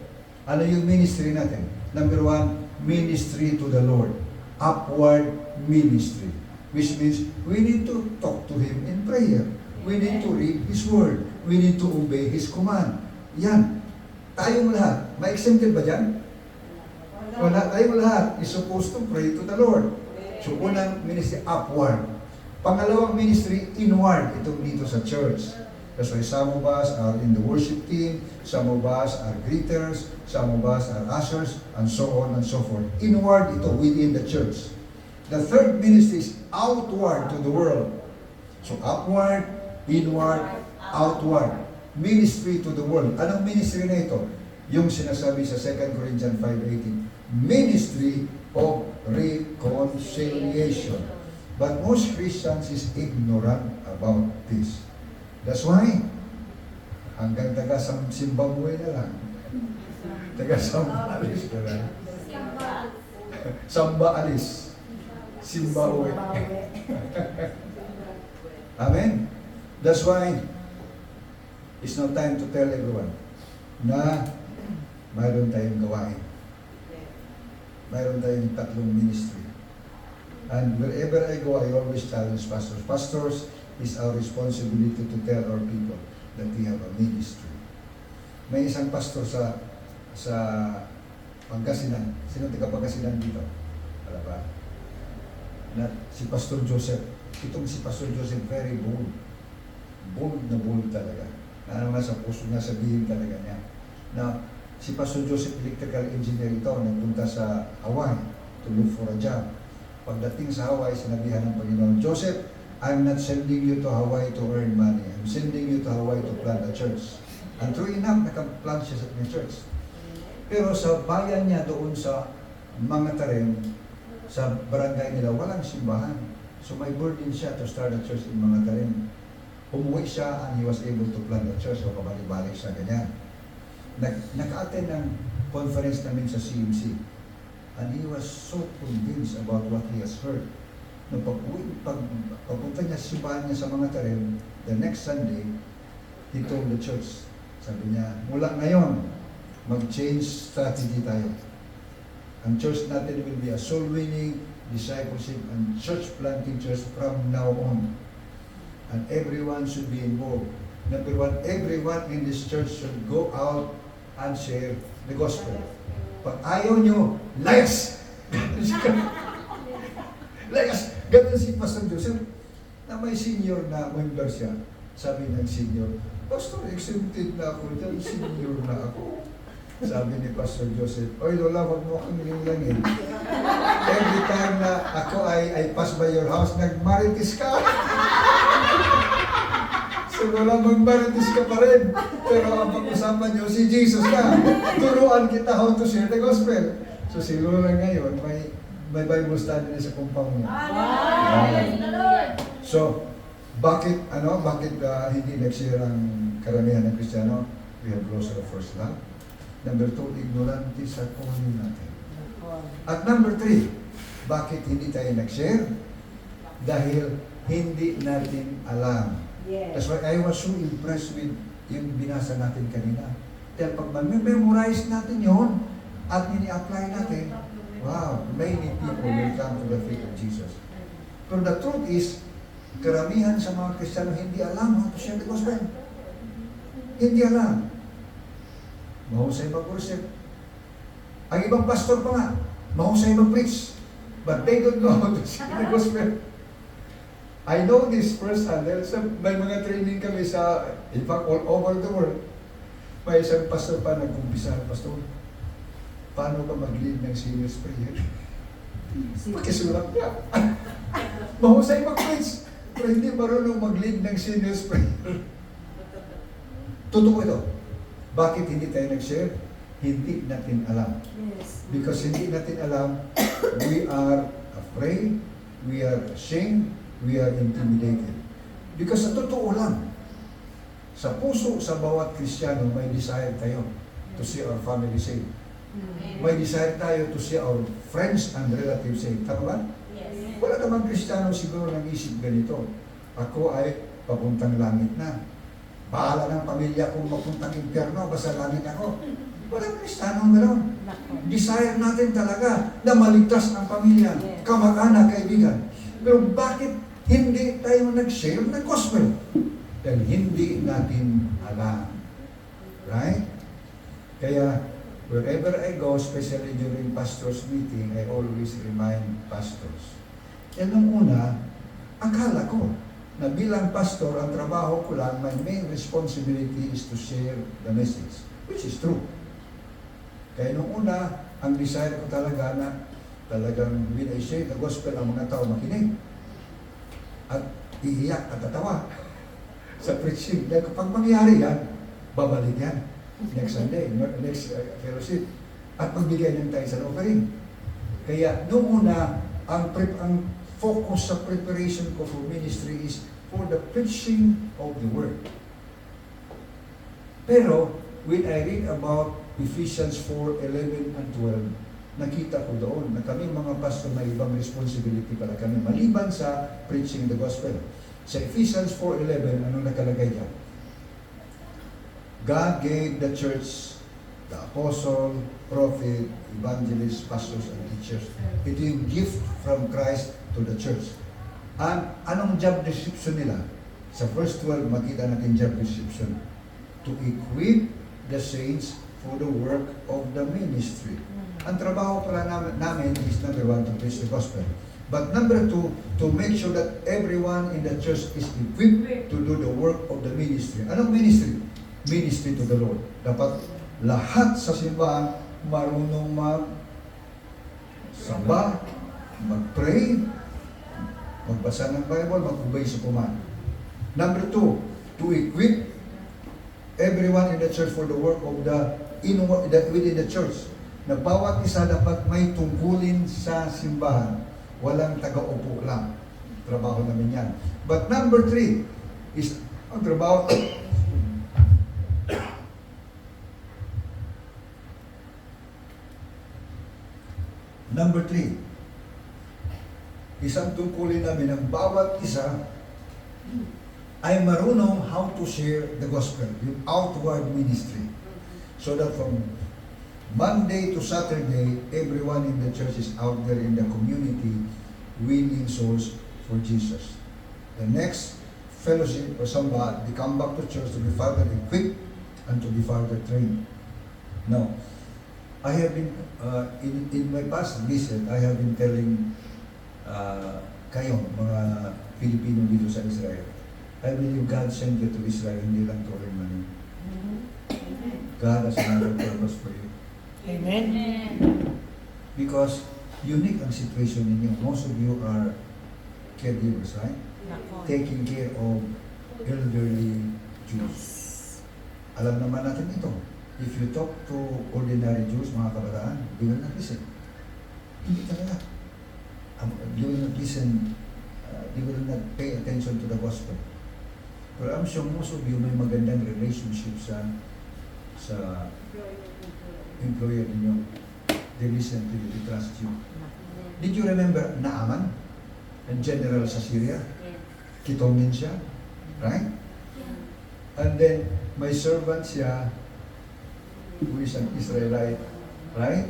Ano yung ministry natin? Number one, ministry to the Lord. Upward ministry. Which means we need to talk to Him in prayer. We need to read His Word. We need to obey His command. Yan. Tayong lahat. May exempted ba dyan? Wala. Tayong lahat is supposed to pray to the Lord. So, unang ministry, upward. Pangalawang ministry, inward. Itong dito sa church. That's why some of us are in the worship team, some of us are greeters, some of us are ushers, and so on and so forth. Inward ito, within the church. The third ministry is outward to the world. So, upward, inward, outward. Ministry to the world. Anong ministry na ito? Yung sinasabi sa 2 Corinthians 5:18. Ministry of reconciliation. But most Christians is ignorant about this. That's why, hanggang taga-Zimbabwe na lang. Taga-Sambaalis na lang. Sambaalis. Zimbabwe. Amen? That's why, it's no time to tell everyone na mayroon tayong gawain. Mayroon tayong tatlong ministry. And wherever I go, I always challenge pastors. Pastors, is our responsibility to tell our people that we have a ministry. May isang pastor sa Pangasinan. Sino taga Pangasinan dito? Wala ba? Na, si Pastor Joseph. Itong si Pastor Joseph, very bold. Bold na bold talaga. Ano nga sa puso niya, sabihin talaga niya. Na, si Pastor Joseph, electrical engineer ito, nagpunta sa Hawaii to look for a job. Pagdating sa Hawaii, sinabihan ng Panginoon, Joseph, I'm not sending you to Hawaii to earn money. I'm sending you to Hawaii to plant a church. And true enough, nakaplant siya sa church. Pero sa bayan niya doon sa mga tarim, sa barangay nila, walang simbahan. So may burden siya to start a church in mga tarim. umuwi siya and he was able to plant a church. So, pabalik-balik siya, ganyan. Naka-attend ng conference namin sa CMC. And he was so convinced about what he has heard. No, pagpunta niya sa simbahan niya sa mga tarem, the next Sunday, he told the church, sabi niya, mula ngayon, mag-change strategy tayo. Ang church natin will be a soul-winning, discipleship, and church-planting church from now on. And everyone should be involved. Number one, everyone in this church should go out and share the gospel. Pag ayaw nyo, layas! Layas! Ganun si Pastor Joseph, na may senior na member siya. Sabi ng senior, Pastor, exempted na ako dyan, senior na ako. Sabi ni Pastor Joseph, oy Lola, wag mo akong nilangin. Every time na ako I pass by your house, nagmaritis ka. So Lola, magmaritis ka pa rin. Pero ang pag-usapan niyo, si Jesus na. Turuan kita how to share the gospel. So si Lola ngayon, may Bible study na sa compound niya. So, bakit hindi nag-share ang karamihan ng Kristiyano? We have lost our first love. Number 2, ignorante sa calling natin. At number 3, bakit hindi tayo nag-share? Dahil hindi natin alam. That's why I was so impressed with yung binasa natin kanina. Dahil pag memorize natin yon at ini-apply natin, wow, many people will come to the faith of Jesus. Pero the truth is, karamihan sa mga Kristiyano hindi alam how to share the gospel. Hindi alam. Mahusay mag-worship. Ang ibang pastor pa nga, mahusay mag-preach. But they don't know how to share the gospel. I know this firsthand. May mga training kami sa, in fact, all over the world. May isang pastor pa nag-umpisa, Pastor, paano ka mag-lead ng serious prayer? Pakisulat niya. Mahusay mag-preach. Pero hindi marunong mag-lead ng serious prayer. Totoo ito. Bakit hindi tayo nag-share? Hindi natin alam. Because hindi natin alam, we are afraid, we are ashamed, we are intimidated. Because sa totoo lang, sa puso sa bawat Kristiyano, may desire tayo to see our family saved. May desire tayo to see our friends and relatives saved. Tama ba? Yes. Wala namang Kristiyano siguro nag-isip ganito. Ako ay papuntang langit na. Bahala ng pamilya kung mapuntang impyerno, basta langit ako. Walang Kristiyanong gano'n. Desire natin talaga na maligtas ang pamilya, kamag-anak, kaibigan. Pero bakit hindi tayo nag-share ng gospel? Dahil hindi natin alam. Right? Kaya, wherever I go, especially during pastors' meeting, I always remind pastors. Yan ang una, akala ko na bilang pastor, ang trabaho ko lang, my main responsibility is to share the message, which is true. Kaya nung una, ang desire ko talaga na talagang when I share the gospel, ang mga tao makinig at iiyak at tatawa sa preaching. Dahil kapag mangyari yan, babalik yan next Sunday, next fellowship, at magbigay ng tayo sa offering. Kaya nung una, ang focus sa preparation ko for ministry is for the preaching of the word. Pero when I read about Ephesians 4:11 and 12, nakita ko doon na kami mga pastor may ibang responsibility para kami maliban sa preaching the gospel. Sa Ephesians 4:11, ano nakalagay diyan? God gave the church the apostle, prophet, evangelist, pastors, and teachers. Ito yung gift from Christ to the church. And anong job description nila? Sa verse 12, makita natin job description. To equip the saints for the work of the ministry. Ang trabaho pala namin is number 1, to preach the gospel. But number 2, to make sure that everyone in the church is equipped to do the work of the ministry. Anong ministry? Ministry to the Lord. Dapat lahat sa simbahan marunong mag-samba, mag-pray, magbasa ng Bible, mag-obey sa command. Number 2, to equip everyone in the church for the work of within the church. Na bawat isa dapat may tungkulin sa simbahan. Walang taga-upo lang. Trabaho namin yan. But number 3 is Ang trabaho. Number 3, isang tungkulin namin ang bawat isa ay marunong how to share the gospel, yung outward ministry. So that from Monday to Saturday, everyone in the church is out there in the community winning souls for Jesus. The next fellowship or samba, they come back to church to be further equipped and to be further trained. Now, I have been, in my past visit, I have been telling kayo, mga Pilipino dito sa Israel, I believe God sent you to Israel, hindi lang to earn money. God has another purpose for you. Amen. Because unique ang situation ninyo. Most of you are caregivers, right? Taking care of elderly Jews. Alam naman natin ito. If you talk to ordinary Jews, mga kabataan, they will not listen. Hindi talaga. They will not listen. They will not pay attention to the gospel. But I'm sure most of you may magandang relationship sa employer ninyo. They listen to you, they trust you. Did you remember Naaman? Ang general sa Syria? Kitongin siya. Right? And then, may servant siya who is an Israelite. Right?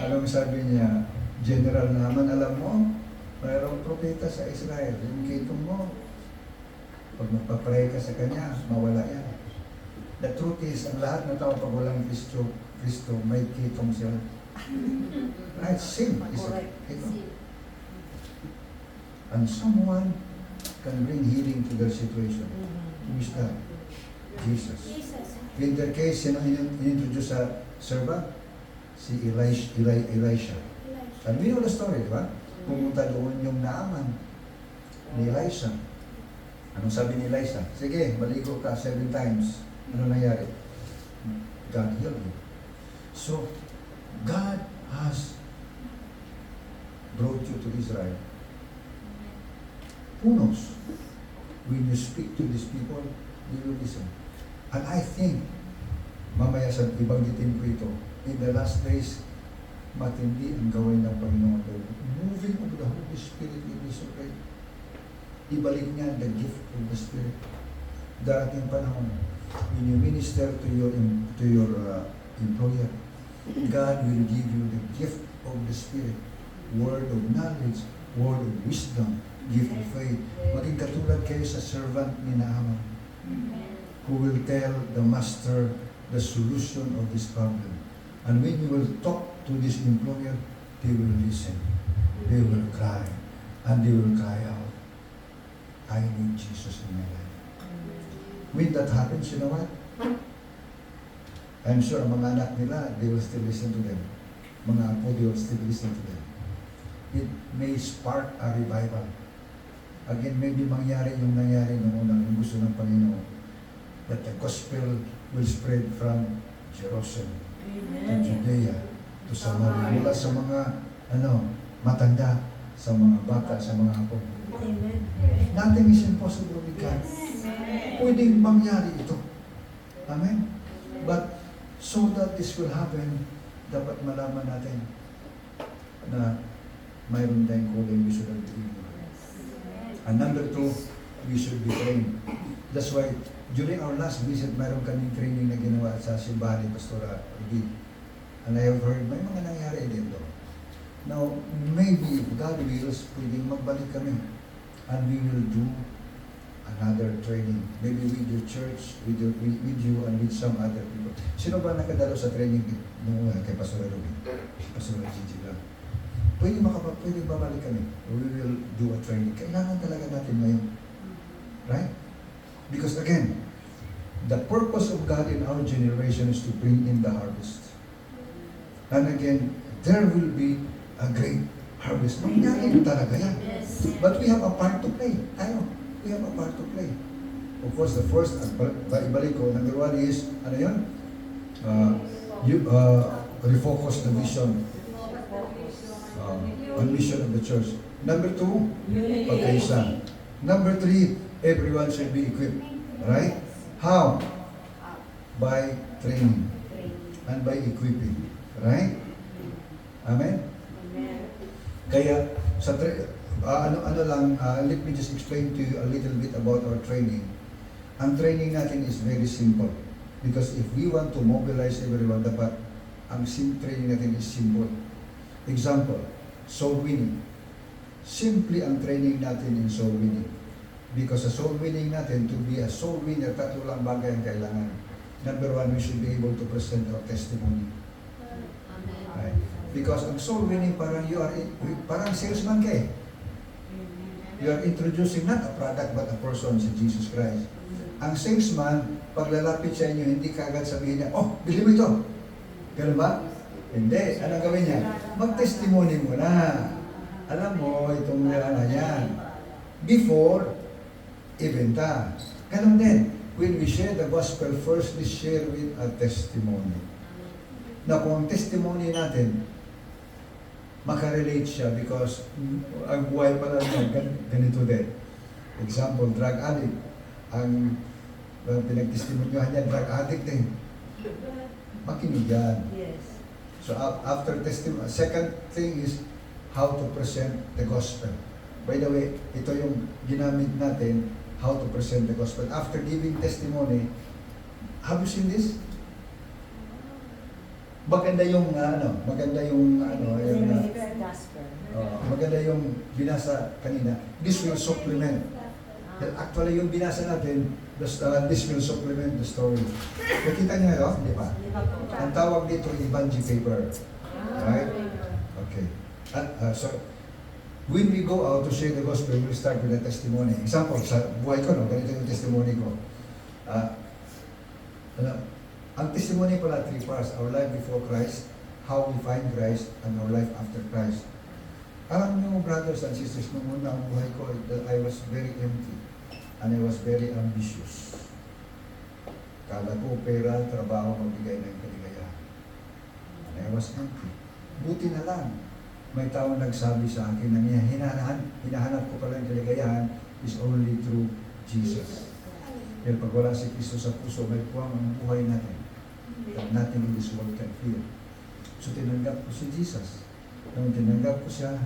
Anong sabi niya? General Naaman, alam mo, mayroong propeta sa Israel. Yung kitong mo, pag magpapray ka sa kanya, mawala yan. The truth is, ang lahat ng tao pag walang Kristo, may kitong siya. Right? Sin is a kitong. And someone can bring healing to their situation. Who is that? Jesus. In their case, sino in-introduce sa servant? Si Elisha. And we know the story, di ba? Pumunta doon yung Naaman ni Elisha. Anong sabi ni Elisha? Sige, maligo ka 7 times. Ano nangyari? God healed you. So, God has brought you to Israel. Who knows? When you speak to these people, they will listen. And I think, mamaya sa ibanggitin ko ito, in the last days, matindi ang gawin ng Panginoon. Moving of the Holy Spirit in Israel. Ibalik niya the gift of the Spirit. Darating panahon, when you minister to your employer, God will give you the gift of the Spirit, word of knowledge, word of wisdom, gift of faith. Maging katulad kayo sa servant ni Naaman, who will tell the master the solution of this problem. And when you will talk to this employer, they will listen. They will cry. And they will cry out, I need Jesus in my life. When that happens, you know what? I'm sure mga anak nila, they will still listen to them. Mga apo, they will still listen to them. It may spark a revival. Again, maybe mangyari yung nangyari noong unang yung gusto ng Panginoon. That the gospel will spread from Jerusalem to Judea to Samaria. Mula sa mga matanda, sa mga bata, sa mga apo. Nothing is impossible with God. Pwedeng mangyari ito. Amen? But so that this will happen, dapat malaman natin na mayroon tayong calling, we should have believed. And number 2, we should be trained. That's why, during our last visit, mayroon kaming training na ginawa sa simbahan ni Pastora Rudy. And I have heard, may mga nangyari dito. Now, maybe, if God wills, pwedeng magbalik kami. And we will do another training. Maybe with your church, with you and with some other people. Sino ba nakadalo sa training nung kay Pastor Ruby? Pastor Gigi lang. Pwede babalik kami. We will do a training. Kailangan talaga natin ngayon. Right? Because again, the purpose of God in our generation is to bring in the harvest. And again, there will be a great harvest. Mangyari talaga yan. But we have a part to play. We have a part to play. Of course, the first, ibalik ko, number 1 is, ano yun? Refocus the vision. On mission of the church. Number 2, pagkaisa. Number 3, everyone should be equipped. Right? How? By training and by equipping. Right? Amen? Kaya, let me just explain to you a little bit about our training. Ang training natin is very simple. Because if we want to mobilize everyone, dapat ang training natin is simple. Example, soul winning. Simply ang training natin in soul winning. Because sa soul winning natin, to be a soul winner, tatlo lang bagay ang kailangan. Number one, we should be able to present our testimony. Right? Because ang soul winning, parang salesman ka eh. You are introducing not a product but a person, si Jesus Christ. Ang salesman, pag lalapit sa inyo, hindi ka agad sabihin niya, oh, bili mo ito. Ganun ba? Hindi. Anong gawin niya? Mag-testimony mo na. Alam mo, itong yan. Before, ibenta. Ganun din. When we share the gospel, firstly share with a testimony. Na kung ang testimony natin, makarelate siya because ang buhay pala niya, ganito din. Example, drug addict. Ang pinag-testimonyohan niya, drug addict din. Makinig yan. Yes. So after testimony, second thing is how to present the gospel. By the way, ito yung ginamit natin, how to present the gospel. After giving testimony, have you seen this? Maganda yung maganda yung binasa kanina. This will supplement. Actually, yung binasa natin, this will supplement the story. Nakita niyo ito? Di ba? Ang tawag dito, Ibanji paper. Right? Okay. So, when we go out to share the gospel, we'll start with a testimony. Example, sa buhay ko, ganito yung testimony ko. Ang testimony pala, 3 parts. Our life before Christ, how we find Christ, and our life after Christ. Alam niyo, brothers and sisters, nung una ang buhay ko, I was very empty. And I was very ambitious. Kala ko, pera, trabaho, magbigay ng kaligayahan. And I was empty. Buti na lang. May tao nagsabi sa akin na hinahanap ko pala yung kaligayahan is only through Jesus. Pero pag wala si Kristo sa puso, may puwang ang buhay natin. That nothing in this world can feel. So tinanggap ko si Jesus. Nung tinanggap ko siya,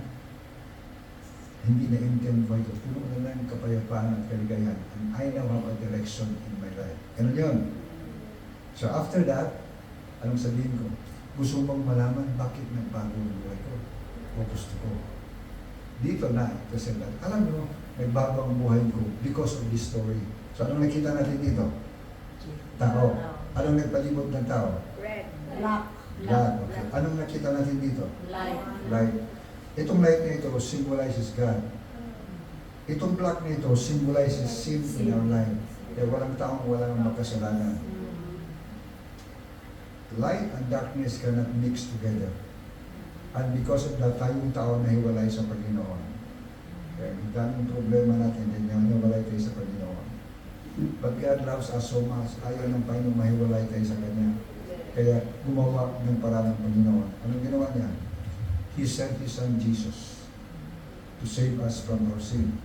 hindi na empty ang buhay ko. Puno na lang kapayapaan at kaligayahan. And I now have a direction in my life. Ganun yun. So after that, anong sabihin ko? Gusto mong malaman bakit nagbago ang buhay ko? O gusto ko? Dito na, kasi alam nyo, nagbago ang buhay ko because of this story. So anong nakita natin dito? Tao. Anong nagpalibot ng tao? Red. Black. God. Okay. Anong nakita natin dito? Light. Light. Itong light na ito symbolizes God. Itong black na ito symbolizes sin in our life. Kaya walang taong walang makasalanan. Light and darkness cannot mix together. And because of that, tayong tao nahiwalay sa Panginoon. Kaya ang daming problema natin, hindi niya nahiwalay tayo sa Panginoon. But God loves us so much, ayaw ng Panginoon mahiwalay tayo sa Kanya. Kaya gumawa ng paraan ng Panginoon. Anong ginawa niya? He sent His Son Jesus to save us from our sin.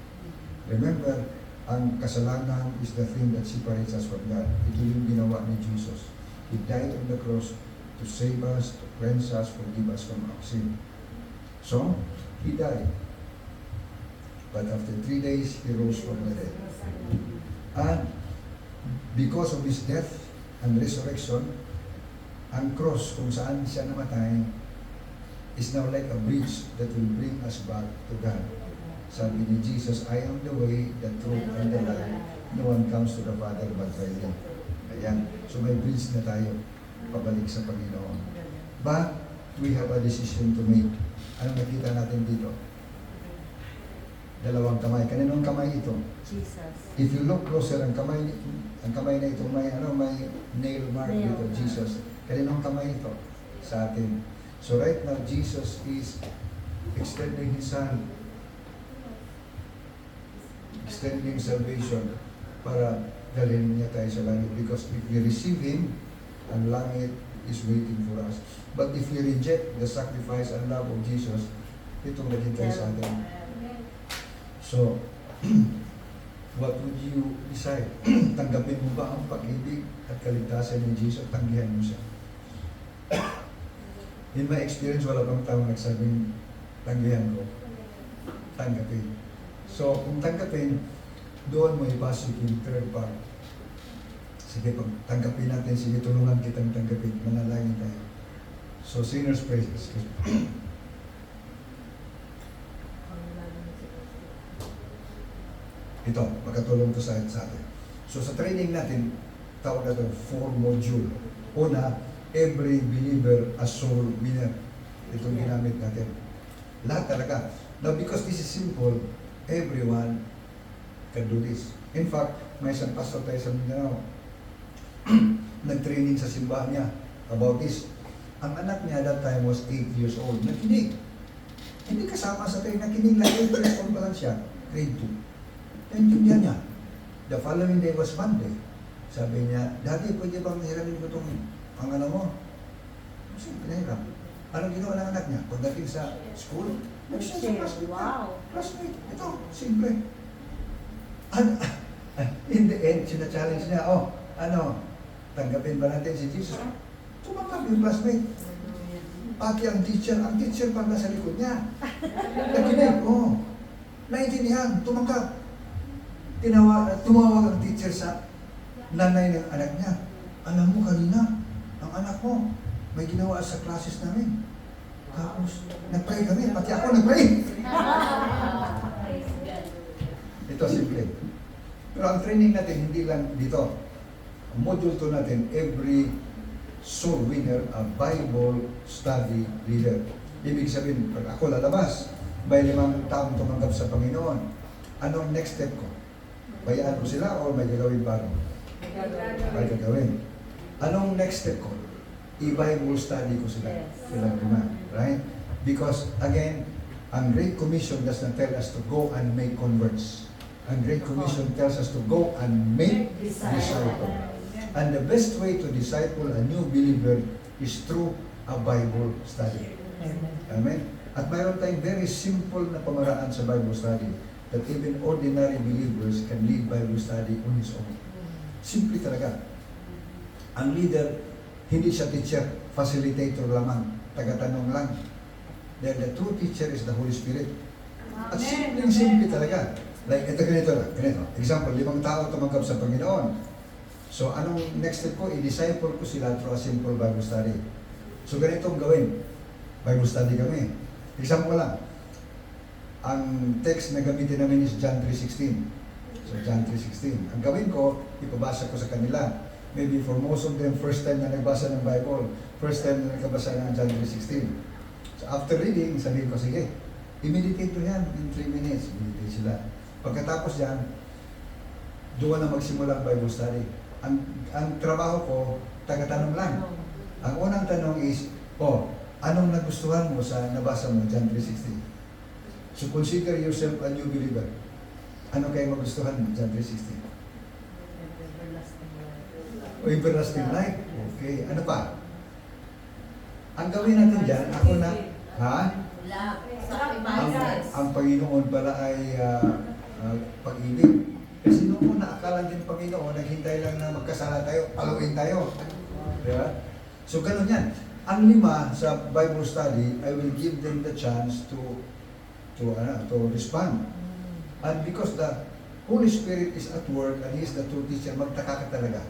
Remember, ang kasalanan is the thing that separates us from God. Ito yung ginawa ni Jesus. He died on the cross to save us, to cleanse us, forgive us from our sin. So, He died. But after 3 days, He rose from the dead. And because of His death and resurrection, ang cross kung saan siya namatay is now like a bridge that will bring us back to God. Sabi ni Jesus, I am the way, the truth, and the life. No one comes to the Father but by me. Ayan. So may bridge na tayo pabalik sa Panginoon. But we have a decision to make. Anong nakita natin dito? Dalawang kamay. Kaninong kamay ito? Jesus. If you look closer, ang kamay na ito may nail mark dito, Jesus. Kaninong kamay ito? Sa atin. So right now, Jesus is extending His hand, extending salvation para dalhin niya tayo sa langit. Because if we receive Him, ang langit is waiting for us. But if we reject the sacrifice and love of Jesus, itong naghintay sa atin. So, what would you decide? Tanggapin mo ba ang pag-ibig at kaligtasan ni Jesus? Tanggihan mo siya. In my experience, wala pang tao nagsabing tanggihan ko. Tanggapin. So, kung tanggapin, doon mo ipasok yung third part. Sige, pag tanggapin natin, sige, tulungan kitang tanggapin. Manalangin tayo. So, sinner's praises. Ito, makatulong to sa atin. So, sa training natin, tawag na ito, 4 module. Una, every believer a soul winner. Itong ginamit natin. Lahat talaga. Now, because this is simple, everyone can do this. In fact, may isang pastor tayo sa Mindanao, nag-training sa simbahan niya about this. Ang anak niya that time was 8 years old. Nakinig. Hindi kasama sa training. Nakinig lang 8 years old pa lang siya. Grade 2. Naintindihan niya. The following day was Monday. Sabi niya, Daddy, pwede bang hiramin ko itong pangalan mo? Kasi pinahiram. Anong ginawa ng anak niya? Pagdating sa school, nag-share sa classmate. Wow. Classmate. Ito, simple. In the end, sina-challenge niya, tanggapin ba natin si Jesus? Tumanggap yung classmate. Pati ang teacher pa nasa likod niya. Nakinig, naintindihan, tumanggap. Tumawag ang teacher sa nanay ng anak niya. Alam mo kanina, ang anak mo, may ginawa sa classes namin. Tapos, nag-pray kami, pati ako nag-pray. Ito, simple. Pero ang training natin, hindi lang dito. Ang module 2 natin, every soul winner, a Bible study leader. Ibig sabihin, pag ako lalabas, may 5 taong tumanggap sa Panginoon. Anong next step ko? Bayaan ko sila o may gagawin pa ako? May gagawin. Anong next step ko? I-Bible study ko sila. Silang 5. Right? Because, again, ang Great Commission does not tell us to go and make converts. Ang Great Commission tells us to go and make disciples. And the best way to disciple a new believer is through a Bible study. Amen? At mayroon tayong very simple na pamaraan sa Bible study that even ordinary believers can lead Bible study on his own. Simple talaga. Ang leader, hindi siya teacher, facilitator lamang, taga-tanong lang. Then the true teacher is the Holy Spirit. At simple talaga. Like, ito ganito lang, ganito. Example, 5 tao tumanggap sa Panginoon. So, anong next step ko? I-disciple ko sila through a simple Bible study. So, ganito ang gawin. Bible study kami. Example lang. Ang text na gamitin namin is John 3:16. So, John 3:16. Ang gawin ko, ipabasa ko sa kanila. Maybe for most of them, first time na nagbasa ng Bible. First time na nakabasa ng John 3:16. So, after reading, sabihin ko, sige, i-meditate ko yan in 3 minutes. Meditate sila. Pagkatapos yan, doon na magsimula ang Bible study. Ang trabaho ko, taga-tanong lang. Ang unang tanong is, anong nagustuhan mo sa nabasa mo, John 3:16? So consider yourself a new believer. Ano kayo magustuhan mo, John 3:16? Everlasting life. Okay. Ano pa? Ang gawin natin dyan, ako na, ang Panginoon pala ay pag-ibig. Kasi noong una, akala din Panginoon, naghintay lang na magkasala tayo, paluin tayo. Diba? So, ganun yan. Ang 5 sa Bible study, I will give them the chance to respond. And because the Holy Spirit is at work and He is the true teacher, magtaka ka talaga.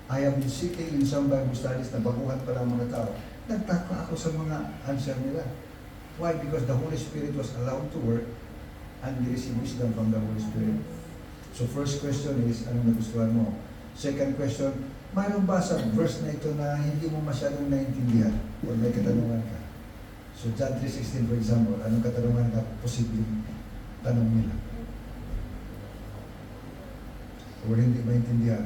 I have been sitting in some Bible studies na baguhan pa lang mga tao. Nagtaka ako sa mga answer nila. Why? Because the Holy Spirit was allowed to work and they receive wisdom from the Holy Spirit. So first question is, anong nagustuhan mo? Second question, mayroon ba sa verse na ito na hindi mo masyadong naintindihan o may katanungan ka? So John 3:16 for example, anong katanungan ka posibleng tanong nila? O hindi maintindihan?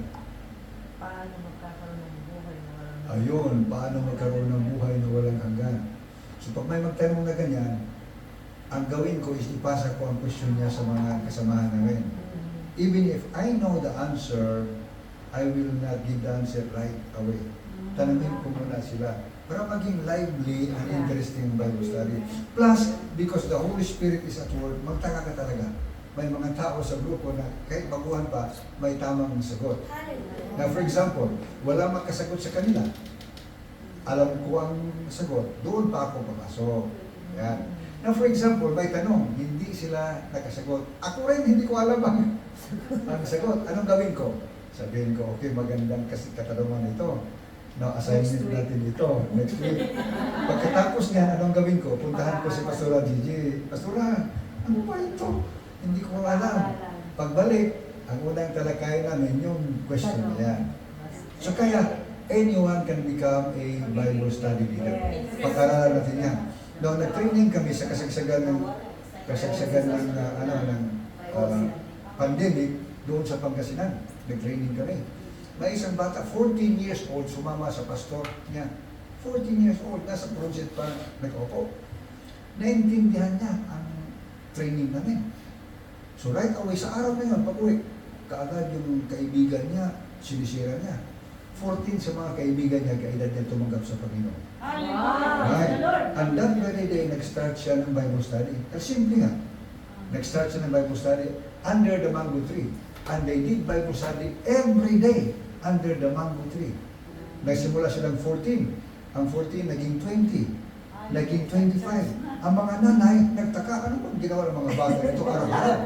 Paano magkakaroon ng buhay na walang hanggan? Ayun, paano magkaroon ng buhay na walang hanggan? So pag may magtanong na ganyan, ang gawin ko is ipasa ko ang question niya sa mga kasamahan namin. Even if I know the answer, I will not give the answer right away. Tanungin ko muna sila para maging lively and interesting Bible study. Plus, because the Holy Spirit is at work, magtaka ka talaga. may mga tao sa grupo na kahit baguhan pa, may tamang sagot. Hallelujah. Na for example, wala makasagot sa kanila. Alam ko ang sagot, doon pa ako papasok. Yan. Na for example, may tanong, hindi sila nakasagot. Ako rin, hindi ko alam ang sagot. Anong gawin ko? Sabihin ko, okay, magandang kasi katanungan ito. No, assignment natin ito. Next week. Pagkatapos niyan, anong gawin ko? Puntahan ko si Pastora Gigi. Pastora, ano ba ito? Hindi ko alam. Pagbalik, ang unang talakayan namin yung question niya. So kaya, anyone can become a Bible study leader. Pag-aralan natin yan. Noong nag-training kami sa kasagsagan ng pandemic doon sa Pangasinan. Nag-training kami. May isang bata, 14 years old, sumama sa pastor niya. 14 years old, nasa project pa nag-opo. Naintindihan niya ang training namin. So right away, sa araw na yun, pag-uwi, kaagad yung kaibigan niya, sinisira niya. 14 sa mga kaibigan niya, kaedad niya tumanggap sa Panginoon. Hallelujah. Right. The Lord. And that very day, nag-start siya ng Bible study. Simple nga. Nag-start siya ng Bible study under the mango tree. And they did Bible study every day under the mango tree. Nagsimula silang 14. Ang 14 naging 20. Naging 25. Ang mga nanay, nagtaka, ano bang ginawa ng mga bata ito araw-araw?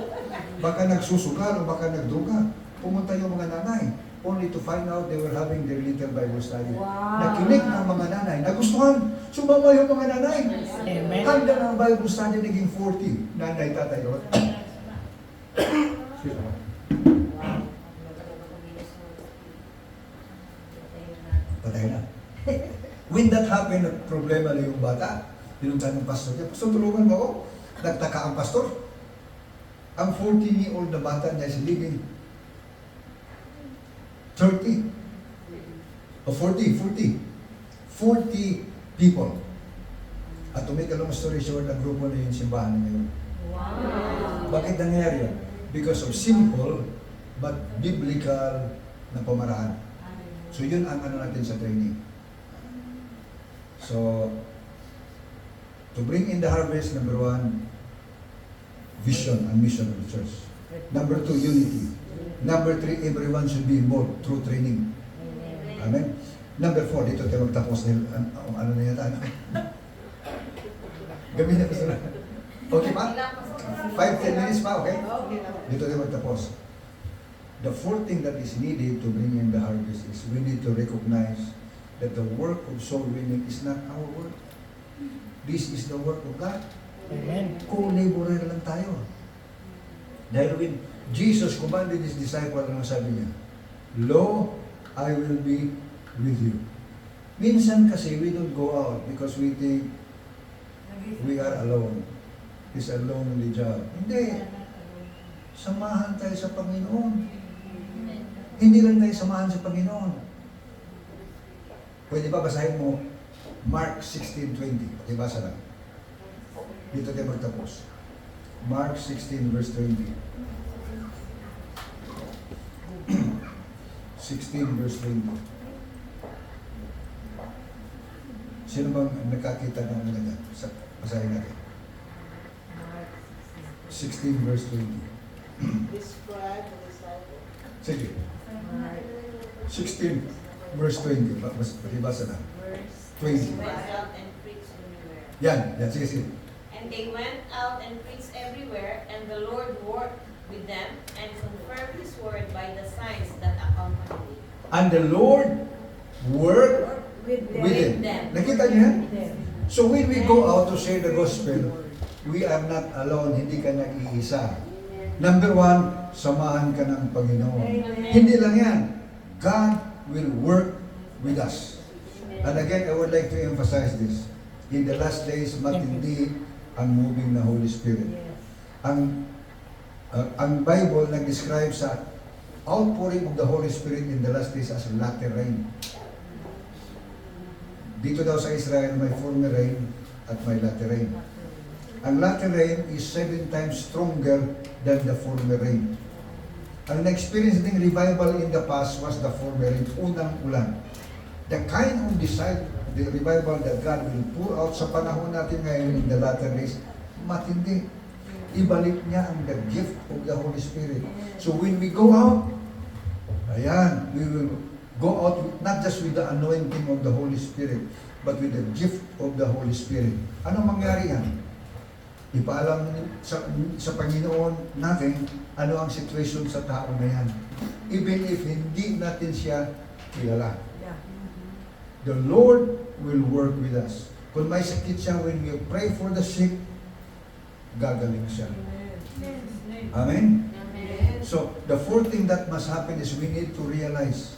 Baka nagsusugal o baka nagduga. Pumunta yung mga nanay, only to find out they were having their little Bible study. Wow. Nakinig ng mga nanay, nagustuhan, sumama yung mga nanay. Amen. Hanggang ang Bible study naging 40. Nanay, tatay, Lord. Excuse me. Patay na. When that happened, problema na yung bata. Pinunta ng pastor niya, Pastor, tulungan mo ako. Nagtaka ang pastor. Ang 14-year-old na bata niya is living 30. O 40 people. At to make a long story short, ang grupo na yung simbahan na ngayon. Wow. Bakit nangyari yun? Because of simple but biblical na pamaraan. So yun ang ano natin sa training. So, to bring in the harvest, number 1, vision and mission of the church. Number 2, unity. Number 3, everyone should be involved through training. Amen. Number 4, dito tayo magtapos dahil ano na yata. Gawin na sila. Okay pa? 5-10 minutes pa, okay? Dito tayo magtapos. The fourth thing that is needed to bring in the harvest is we need to recognize that the work of soul winning is not our work. This is the work of God. Amen. Co-laborer lang tayo. Dahil when Jesus commanded His disciple, ano sabi niya? Lo, I will be with you. Minsan kasi we don't go out because we think we are alone. It's a lonely job. Hindi. Samahan tayo sa Panginoon. Hindi lang tayo samahan sa Panginoon. Pwede ba basahin mo Mark 16:20? Pakibasa lang. Dito tayo magtapos. Mark 16 verse 20. 16 verse 20. Sino bang nakakita ng mga dyan? Basahin natin. 16 verse 20. Describe the disciple. Sige. 16 verse 20. Pakibasa lang. 20. Went out and preached everywhere. Yan. Sige, sige. And they went out and preached everywhere, and the Lord worked with them and confirmed His word by the signs that accompanied it. And the Lord worked With with them. Nakita niyo yan? So when we go out to share the gospel, we are not alone, hindi ka nag-iisa. Number 1, samahan ka ng Panginoon. Amen. Hindi lang yan. God will work with us. And again, I would like to emphasize this. In the last days, matindi ang moving na Holy Spirit. Yes. Ang Bible nag-describe sa outpouring of the Holy Spirit in the last days as latter rain. Dito daw sa Israel, may former rain at may latter rain. Ang latter rain is 7 times stronger than the former rain. Ang na-experience ng revival in the past was the former rain, unang ulan. The kind of the revival that God will pour out sa panahon natin ngayon in the latter days, matindi. ibalik niya ang the gift of the Holy Spirit. So when we go out, ayan, we will go out not just with the anointing of the Holy Spirit, but with the gift of the Holy Spirit. Ano mangyari yan? Ipaalam sa Panginoon natin ano ang situation sa tao na yan. Even if hindi natin siya kilala. Yeah. The Lord will work with us. Kung may sakit siya, when we pray for the sick, gagaling siya. Amen. Amen? Amen. So, the fourth thing that must happen is we need to realize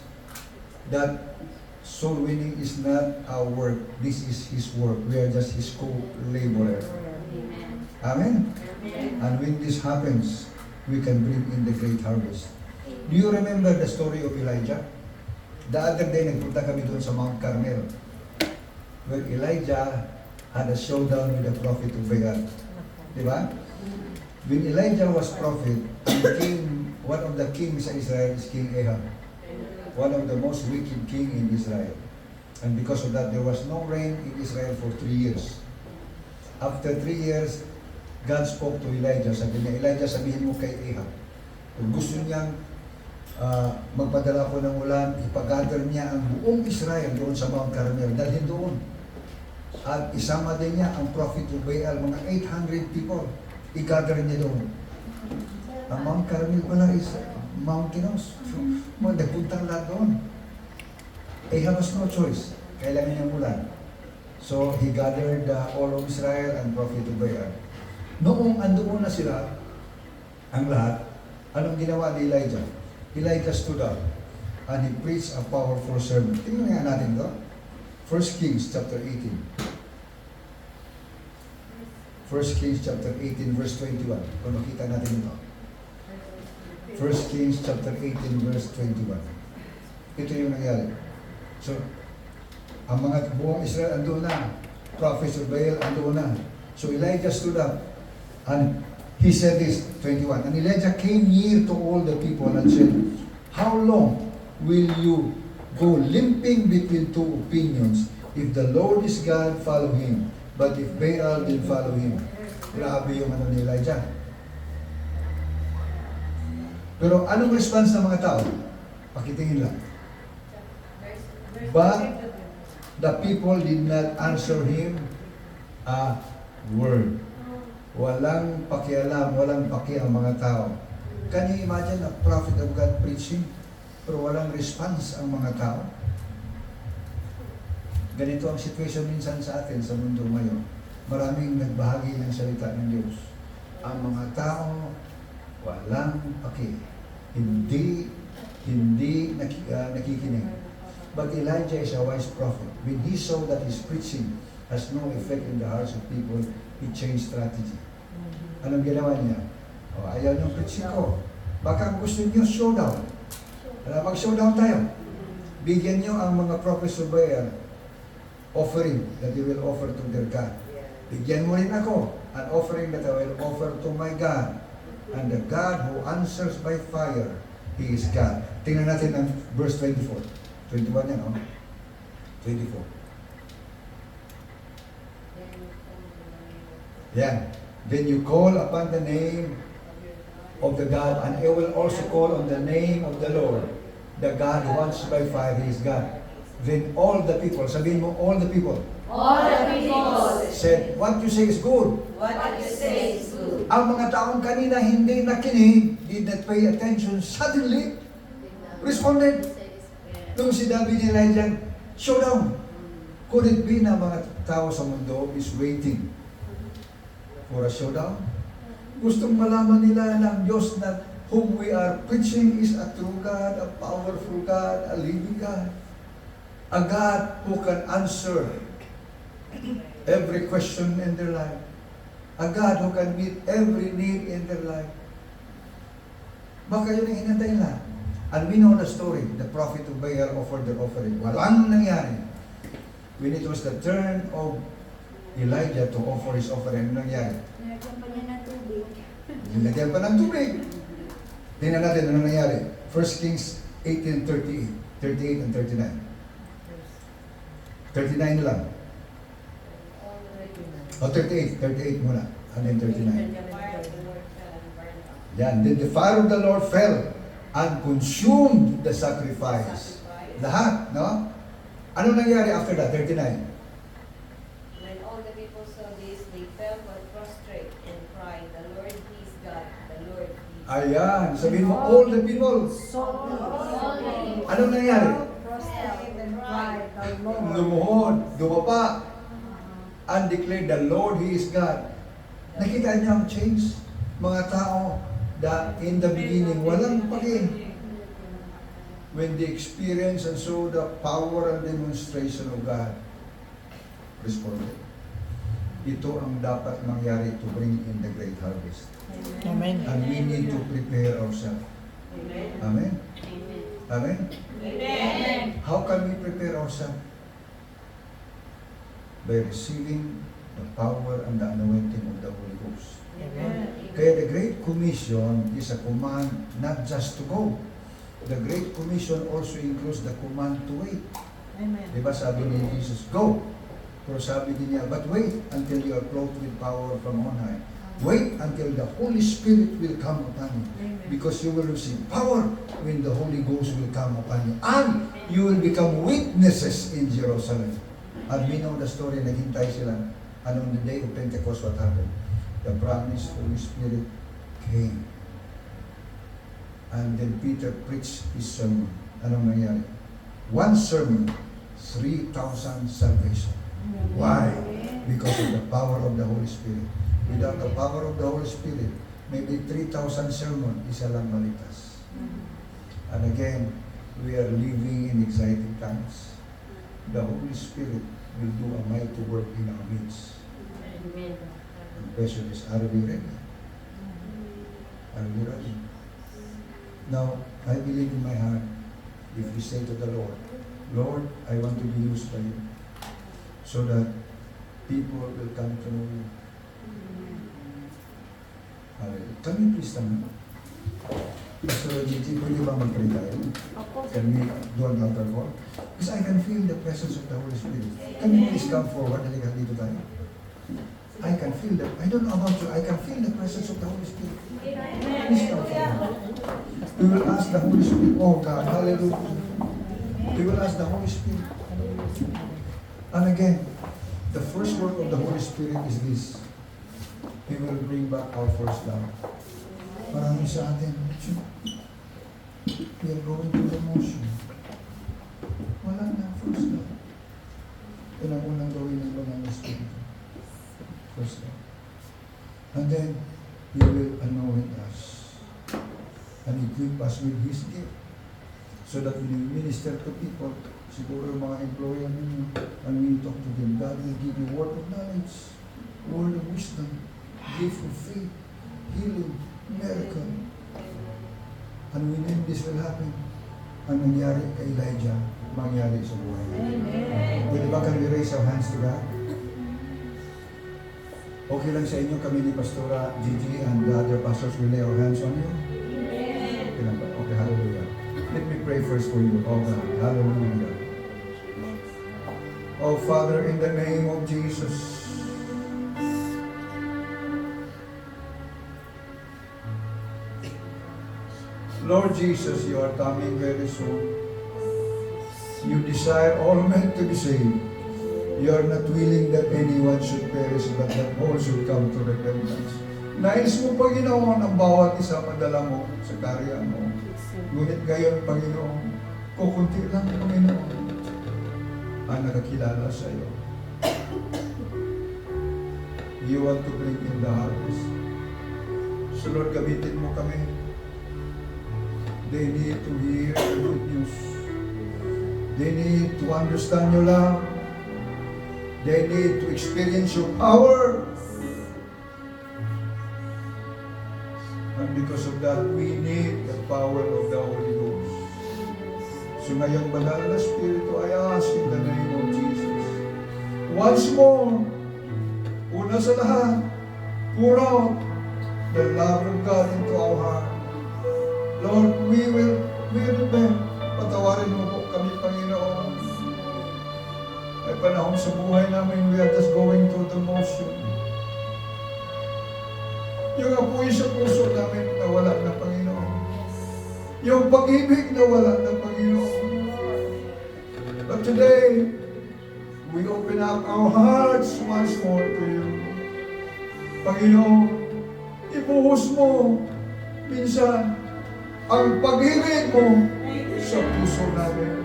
that soul winning is not our work. This is His work. We are just His co-laborer. Amen. Amen? Amen. And when this happens, we can bring in the great harvest. Do you remember the story of Elijah? The other day, nagpunta kami doon sa Mount Carmel, where Elijah had a showdown with the prophet of Baal. Di ba? When Elijah was prophet, one of the kings sa Israel is King Ahab. One of the most wicked king in Israel. And because of that, there was no rain in Israel for 3 years. After 3 years, God spoke to Elijah. Sabi niya, Elijah, sabihin mo kay Ahab, kung gusto niyang magpadala ko ng ulan, ipagather niya ang buong Israel doon sa Mount Carmel, dalhin doon. At isama din niya ang prophet of Baal, mga 800 people, i-gather niya doon. Ang Mount Carmel pala is mountainous. So, nagpuntang lahat doon. Ahab has no choice. Kailangan niyang ulan. So, he gathered all of Israel and prophet of Baal. Noong andoon na sila, ang lahat, anong ginawa ni Elijah? Elijah stood up and he preached a powerful sermon. Tingnan nga natin ito. 1 Kings chapter 18. 1 Kings chapter 18 verse 21. Kung makita natin ito. 1 Kings chapter 18 verse 21. Ito yung nangyari. So, ang mga buong Israel andun na. Prophets of Baal andun na. So Elijah stood up and he said this, 21. And Elijah came near to all the people and said, how long will you go limping between two opinions? If the Lord is God, follow Him. But if Baal, then follow Him. Grabe yung ano ni Elijah. Pero anong response ng mga tao? Pakitingin lang. But the people did not answer him a word. Walang pakialam, walang paki ang mga tao. Can you imagine a prophet of God preaching, pero walang response ang mga tao? Ganito ang situation minsan sa atin sa mundo ngayon. Maraming nagbahagi ng salita ng Diyos. Ang mga tao, walang paki. Hindi nakikinig. But Elijah is a wise prophet. When he saw that his preaching has no effect in the hearts of people, he changed strategy. Anong ginawa niya? Ayaw niyong preaching ko. Baka gusto niyo showdown. Mag-showdown tayo. Bigyan niyo ang mga prophets of Baal offering that they will offer to their God. Bigyan mo rin ako an offering that I will offer to my God. And the God who answers by fire, He is God. Tingnan natin ang verse 24. 21 yan, no? 24. Yan. Then you call upon the name of the God, and I will also call on the name of the Lord, the God who answers by fire, He is God. Then all the people, sabihin mo, all the people, All the people said, what you say is good. what you say is good. Ang mga taong kanina hindi nakinig, did not pay attention, suddenly responded. Nung sinabi ni Elijah, showdown. Could it be na mga tao sa mundo is waiting for a showdown? Gustong malaman nila ng Diyos na whom we are preaching is a true God, a powerful God, a living God. A God who can answer every question in their life. A God who can meet every need in their life. Baka yun ang hinantay nila. And we know the story. The prophet of Baal offered their offering. Walang nangyari. When it was the turn of Elijah to offer his offering, ano nangyari? Nilagyan pa niya ng tubig. Nilagyan pa ng tubig. Tingnan natin ano nangyari. 1 Kings 18:38. 38 and 39. 39 na lang. O 38 muna. And then 39. Yan. Then the fire of the Lord fell and consumed the sacrifice. Lahat, no? Ano nangyari after that? 39. When all the people saw this, they fell prostrate and cried, "The Lord, He is God. The Lord, He is God." Ayan. Sabihin mo, all the people. Ano nangyari? Lumuhod, dumapa, and declared, "The Lord, He is God." Nakita niyo ang change? Mga tao that in the beginning, walang pake. When they experience and saw the power and demonstration of God, responded. Ito ang dapat mangyari to bring in the great harvest. Amen. And we need to prepare ourselves. Amen. Amen? Amen. Amen? Amen. How can we prepare ourselves? By receiving the power and the anointing of the Holy Ghost. Amen. Kaya the Great Commission is a command not just to go. The Great Commission also includes the command to wait. Amen. Diba sabi ni Jesus, go. Pero sabi din niya, but wait until you are clothed with power from on high. Wait until the Holy Spirit will come upon you. Amen. Because you will receive power when the Holy Ghost will come upon you. And you will become witnesses in Jerusalem. And we know the story, naghintay sila. And on the day of Pentecost, what happened? The promised Holy Spirit came. And then Peter preached his sermon. Anong nangyari? One sermon, 3,000 salvation. Why? Because of the power of the Holy Spirit. Without the power of the Holy Spirit, maybe 3,000 sermon, isa lang maligtas. And again, we are living in exciting times. The Holy Spirit will do a mighty work in our midst. Amen. The question is, are we ready? Are we ready? Now, I believe in my heart, if we say to the Lord, Lord, I want to be used by you, so that people will come to know you. Hallelujah. Can we please stand? Pastor Gigi, pwede ba mag-pray tayo? Can we do an altar call? Because I can feel the presence of the Holy Spirit. Can you please come forward? Halika dito tayo. I can feel that. I don't know about you. I can feel the presence of the Holy Spirit. Please come forward. We will ask the Holy Spirit. Oh God, hallelujah. We will ask the Holy Spirit. And again, the first work of the Holy Spirit is this. He will bring back our first love. Marami sa atin, we are going through emotion. Wala na, first love. Yun ang unang gawin ng Banal na Espiritu. First love. And then, He will anoint us and equip us with His gift. So that when you minister to people, siguro yung mga employer ninyo, and when you talk to them, God will give you word of knowledge, word of wisdom, gift of faith, healing, miracle. And when this will happen, ang nangyari kay Elijah, mangyari sa buhay niya. Pwede ba can we raise our hands to God? Okay lang sa inyo, kami ni Pastora Gigi and the other pastors will lay our hands on you? Okay lang ba? Okay, hallelujah. Let me pray first for you. Oh God, hallelujah. Oh Father, in the name of Jesus, Lord Jesus, you are coming very soon. You desire all men to be saved. You are not willing that anyone should perish, but that all should come to repentance. Nais mo, Panginoon, ang bawat isa padala mo sa karya mo. Ngunit ngayon, Panginoon, kukunti lang, Panginoon, ang nakakilala sa iyo. You want to bring in the harvest. So Lord, gamitin mo kami. They need to hear the good news. They need to understand your love. They need to experience your power. And because of that, we need the power of the Holy Ghost. So ngayong Banal na Espiritu, I ask in the name of Jesus, once more, una sa lahat, pour out the love of God into our heart. Lord, we will repent. Patawarin mo po kami, Panginoon. May panahon sa buhay namin, we are just going through the motion. Yung apoy sa puso namin na wala na, Panginoon. Yung pag-ibig na wala na, Panginoon. But today, we open up our hearts once more to you. Panginoon, ibuhos mo minsan ang pag-ibig mo sa puso namin.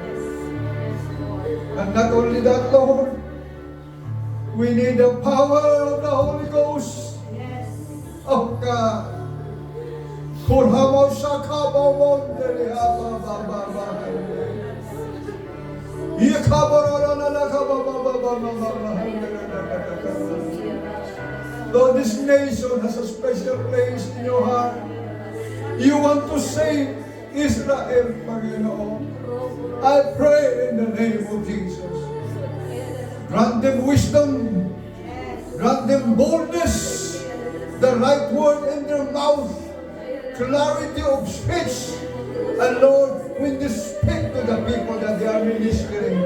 And not only that, Lord, we need the power of the Holy Ghost of God. Kurhamaw sakabawon deli haba baba baba. Lord, this nation has a special place in your heart. You want to save Israel, Panginoon. I pray in the name of Jesus. Grant them wisdom. Grant them boldness. The right word in their mouth. Clarity of speech. And Lord, when they speak to the people that they are ministering,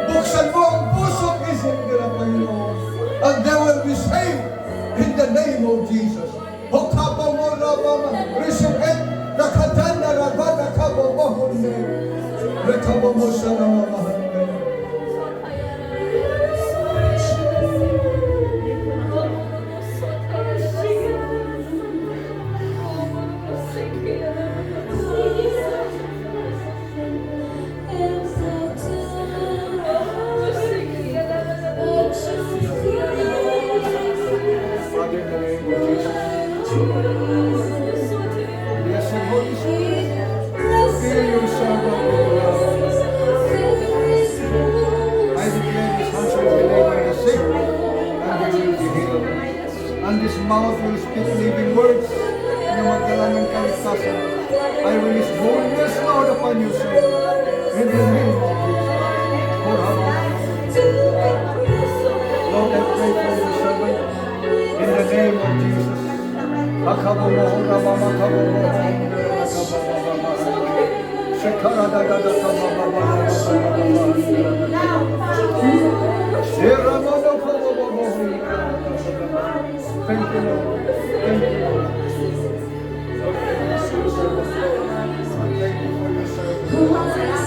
buksan mo ang puso at isip nila, Panginoon. And they will be saved in the name of Jesus. Hokaba mo rabama, recipient, nakatan na raba, nakababahon na. Rekaba mo sa namamahan na. Father, in the name of Jesus. Bless the Holy Spirit. Fill your servant with love. I declare this hands will be laid on the sick, and they will be healed. And this mouth will speak living words na magdala ng kaligtasan. I release boldness, Lord, upon you, sir. In the name of Jesus. Lord, I pray for your servant. In the name of Jesus. Thank you, Lord. Thank you, Lord. Thank you for your servant.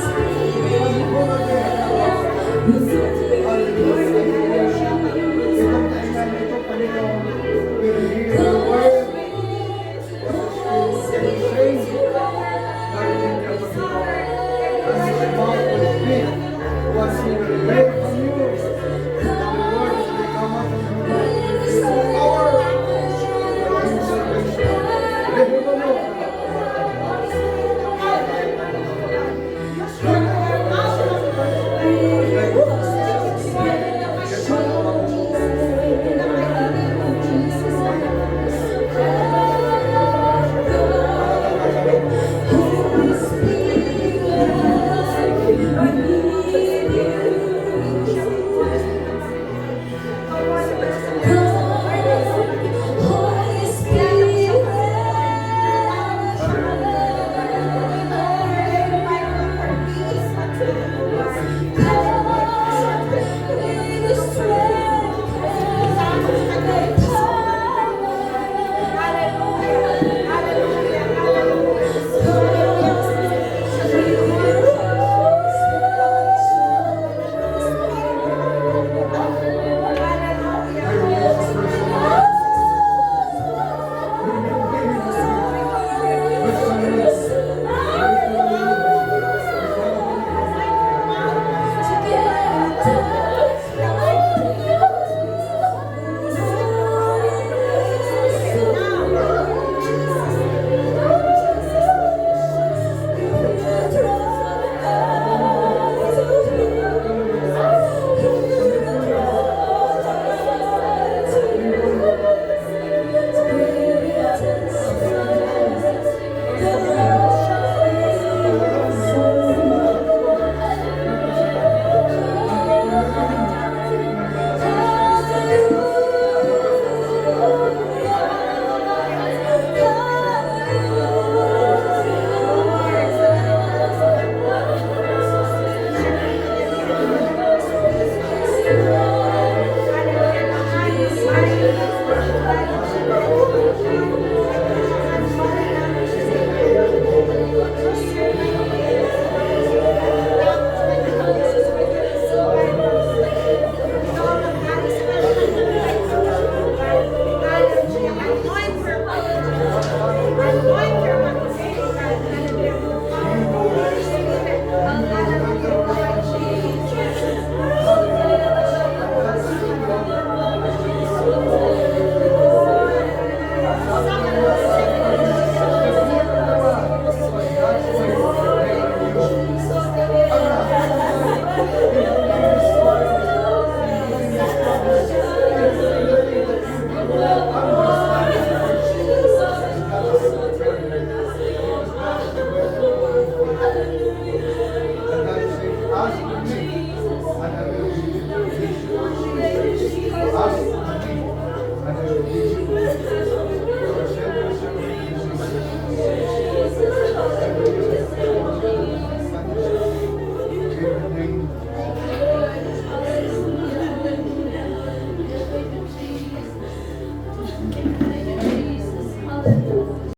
Thank you.